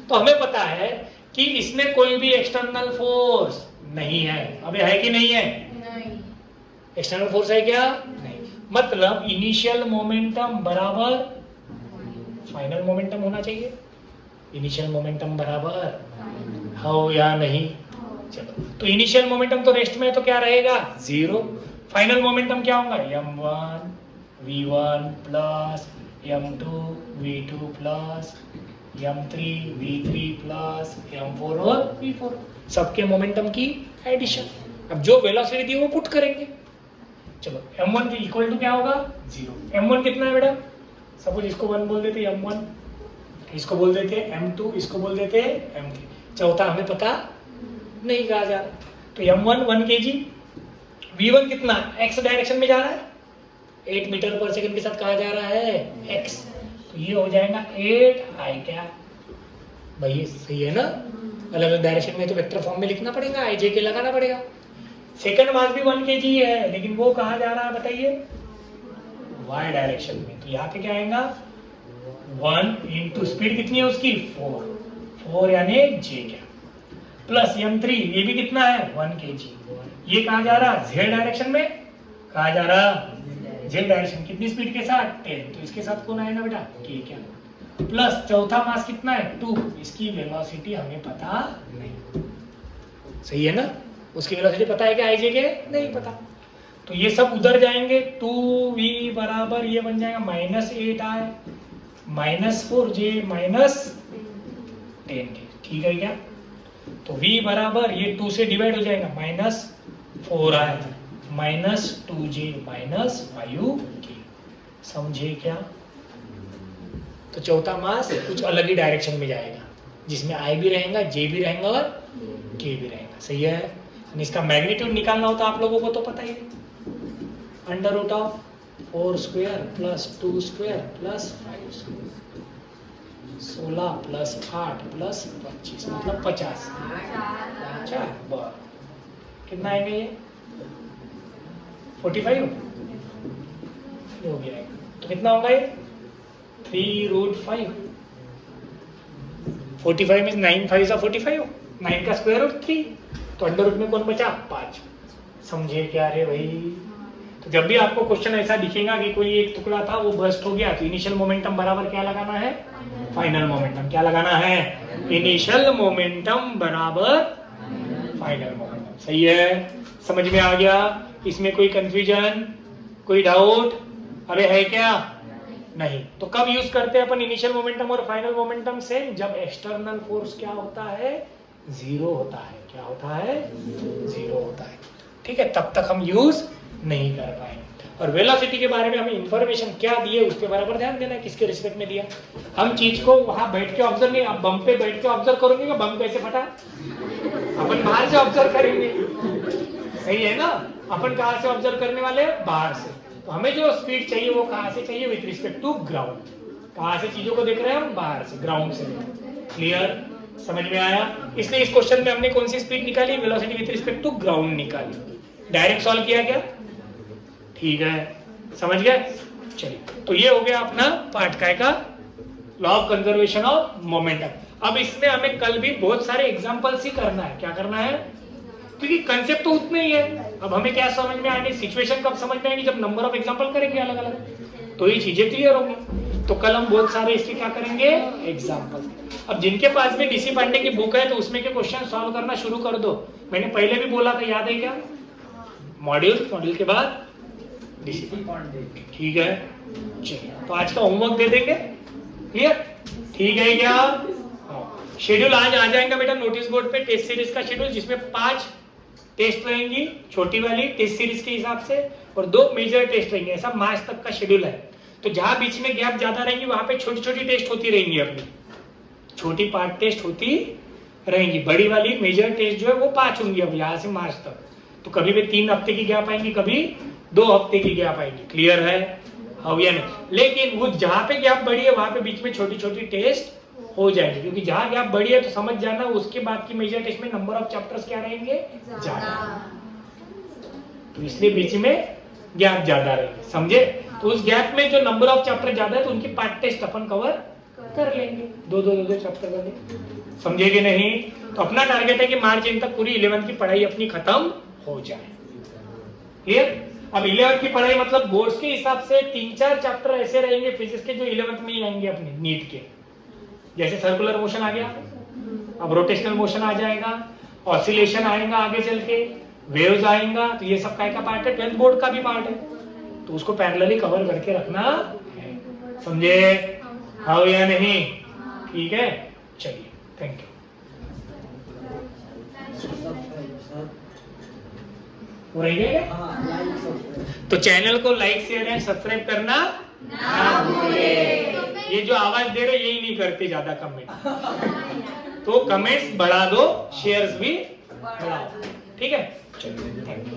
तो हमें पता है कि इसमें कोई भी एक्सटर्नल फोर्स नहीं है। अबे है कि नहीं है? नहीं। एक्सटर्नल फोर्स है क्या? नहीं। मतलब इनिशियल मोमेंटम बराबर फाइनल मोमेंटम होना चाहिए। इनिशियल मोमेंटम बराबर हो या नहीं? चलो, तो इनिशियल मोमेंटम तो रेस्ट में तो क्या रहेगा? 0। फाइनल मोमेंटम क्या होगा? m1 v1 plus m2 v2 plus m3 v3 plus m4 और v4, सबके मोमेंटम की एडिशन। अब जो वेलोसिटी दी वो पुट करेंगे। चलो, m1 इक्वल टू क्या होगा? 0। m1 कितना है बेटा? सपोज इसको 1 बोल देते m1, इसको बोल देते m2, इसको बोल देते m3। चौथा हमें पता नहीं कहा जा रहा। तो m1 1 kg, v1 कितना? x डायरेक्शन में जा रहा है, 8 मीटर पर सेकंड के साथ कहा जा रहा है x, तो ये हो जाएगा 8 i कैप। भाई ये सही है ना? अलग अलग डायरेक्शन में तो वेक्टर फॉर्म में लिखना पड़ेगा, i j के लगाना पड़ेगा। सेकंड मास भी 1 kg है, लेकिन वो कहा जा रहा है बताइए? y डायरेक्शन में। तो यहाँ पे क्या आएगा? 1 इंटू स्पीड कितनी है उसकी? 4 यानी j क्या प्लस m3, ये भी कितना है? 1 kg। ये कहा जा रहा? z डायरेक्शन में। कहा जा रहा? z direction. कितनी स्पीड के साथ? 10। तो इसके साथ कौन आएगा बेटा? k क्या प्लस चौथा मास कितना है? 2। इसकी वेलोसिटी हमें पता नहीं। सही है ना? उसकी वेलोसिटी पता है क्या? i j के नहीं पता। तो ये सब उधर जाएंगे। 2v बराबर ये बन जाएगा -8i -4j -10k। ठीक है क्या? तो v बराबर ये 2 से डिवाइड हो जाएगा, -4i -2j -5k। समझे क्या? तो चौथा मास कुछ अलग ही डायरेक्शन में जाएगा, जिसमें i भी रहेगा, j भी रहेगा और k भी रहेगा। सही है? और इसका मैग्नीट्यूड निकालना होता आप लोगों को तो पता ही है, √4² + 2² + 5², 16 + 8 + 25 मतलब 50। अच्छा कितना आएगा ये? 45 हो गया। तो कितना होगा ये? 3√5। 45 में 9 5 45, 9 का स्क्वायर रूट 3, तो अंडर रूट में कौन बचा? 5। समझे क्या रे भाई? तो जब भी आपको क्वेश्चन ऐसा दिखेगा कि कोई एक टुकड़ा था वो बर्स्ट हो गया, तो इनिशियल मोमेंटम बराबर क्या लगाना है? Final momentum. क्या लगाना है? इनिशियल मोमेंटम बराबर फाइनल मोमेंटम। सही है? समझ में आ गया? इसमें कोई कंफ्यूजन, कोई डाउट? अरे है क्या? नहीं। तो कब यूज करते हैं अपन इनिशियल मोमेंटम और फाइनल मोमेंटम सेम? जब एक्सटर्नल फोर्स क्या होता है? 0 होता है। क्या होता है? 0 होता है। ठीक है, तब तक हम यूज नहीं कर पाएंगे। और वेलोसिटी के बारे में हमें इंफॉर्मेशन क्या दिए उस पर बराबर ध्यान देना है, किसके रिस्पेक्ट में दिया। हम चीज को वहां बैठ के ऑब्जर्व नहीं, आप बम पे बैठ के ऑब्जर्व करोगे कि बम कैसे फटा, अपन बाहर से ऑब्जर्व करेंगे। सही है ना? अपन कहां से ऑब्जर्व करने वाले? बाहर से। तो हमें जो स्पीड चाहिए वो कहां से चाहिए? With respect to ground. कहां से चीजों को देख रहे हैं हम? बाहर से, ग्राउंड से। क्लियर? समझ में आया? इसलिए इस क्वेश्चन में हमने कौन सी स्पीड निकाली? Velocity with respect to ground निकाली। डायरेक्ट सॉल्व किया क्या? ठीक है, समझ गए? चलिए, तो ये हो गया अपना पार्ट का law of conservation of momentum. अब इसमें हमें कल भी बहुत सारे एग्जांपल्स ही करना है। क्या करना है? क्योंकि कंसेप्ट तो उतने ही है। अब हमें क्या समझ में आएंगे? सिचुएशन कब समझ में आएंगे? जब नंबर ऑफ एग्जांपल करेंगे अलग अलग, तो ये चीजें क्लियर होंगी। तो कल हम बहुत सारे इसके क्या करेंगे? एग्जांपल। अब जिनके पास भी डीसी पांडे की बुक है तो उसमें के क्वेश्चन सॉल्व करना शुरू कर दो। मैंने पहले भी बोला था, याद है क्या? मॉड्यूल के बाद डीसी पांडे। ठीक है, चलिए तो आज का होमवर्क दे देंगे। क्लियर? ठीक है क्या? शेड्यूल आज आ जाएगा बेटा नोटिस बोर्ड पे, टेस्ट सीरीज का शेड्यूल, जिसमें 5 टेस्ट रहेंगी छोटी वाली टेस्ट सीरीज के हिसाब से, और 2 मेजर टेस्ट रहेंगे। ऐसा मार्च तक का शेड्यूल है। तो जहां बीच में गैप ज्यादा रहेंगी वहां पे छोटी छोटी टेस्ट होती रहेंगी, अपनी छोटी पार्ट टेस्ट होती रहेंगी। बड़ी वाली मेजर टेस्ट जो है वो 5 होंगी अब यहाँ से मार्च तक। तो कभी भी 3 हफ्ते की गैप आएंगी, कभी 2 हफ्ते की गैप आएंगी। क्लियर है? हाँ या नहीं? लेकिन वो जहां पे गैप बड़ी है वहां पे बीच में छोटी छोटी टेस्ट हो जाएंगे, क्योंकि जहां गैप बड़ी है तो समझ जाना उसके बाद की मेजर टेस्ट में नंबर ऑफ चैप्टर्स क्या रहेंगे? ज्यादा। तो इसलिए बीच में गैप ज्यादा रहेंगे। समझे? तो उस गैप में जो नंबर ऑफ चैप्टर ज्यादा है तो उनकी पार्ट टेस्ट अपन कवर कर लेंगे, 2 चैप्टर वाले। समझे कि नहीं? तो अपना टारगेट है कि मार्च एंड तक पूरी 11th की पढ़ाई अपनी खत्म हो जाए। क्लियर? अब 11th की पढ़ाई मतलब बोर्ड्स के हिसाब से 3-4 चैप्टर ऐसे रहेंगे फिजिक्स के जो 11th में ही आएंगे अपने नीट के। जैसे सर्कुलर मोशन आ गया, अब रोटेशनल मोशन आ जाएगा, ऑसिलेशन आएगा आगे चल के, वेव्स आएगा। तो ये सब का पार्ट है, 12th बोर्ड का भी पार्ट है। तो उसको पैरेलली कवर करके रखना है। समझे? हाँ या नहीं? ठीक है, चलिए, थैंक यू। हो रही है? तो चैनल को लाइक शेयर एंड सब्सक्राइब करना ना भूलें। ये जो आवाज दे रहे यही नहीं करते ज्यादा कमेंट, तो कमेंट्स बढ़ा दो, शेयर्स भी बढ़ाओ। ठीक है, चलिए, थैंक यू।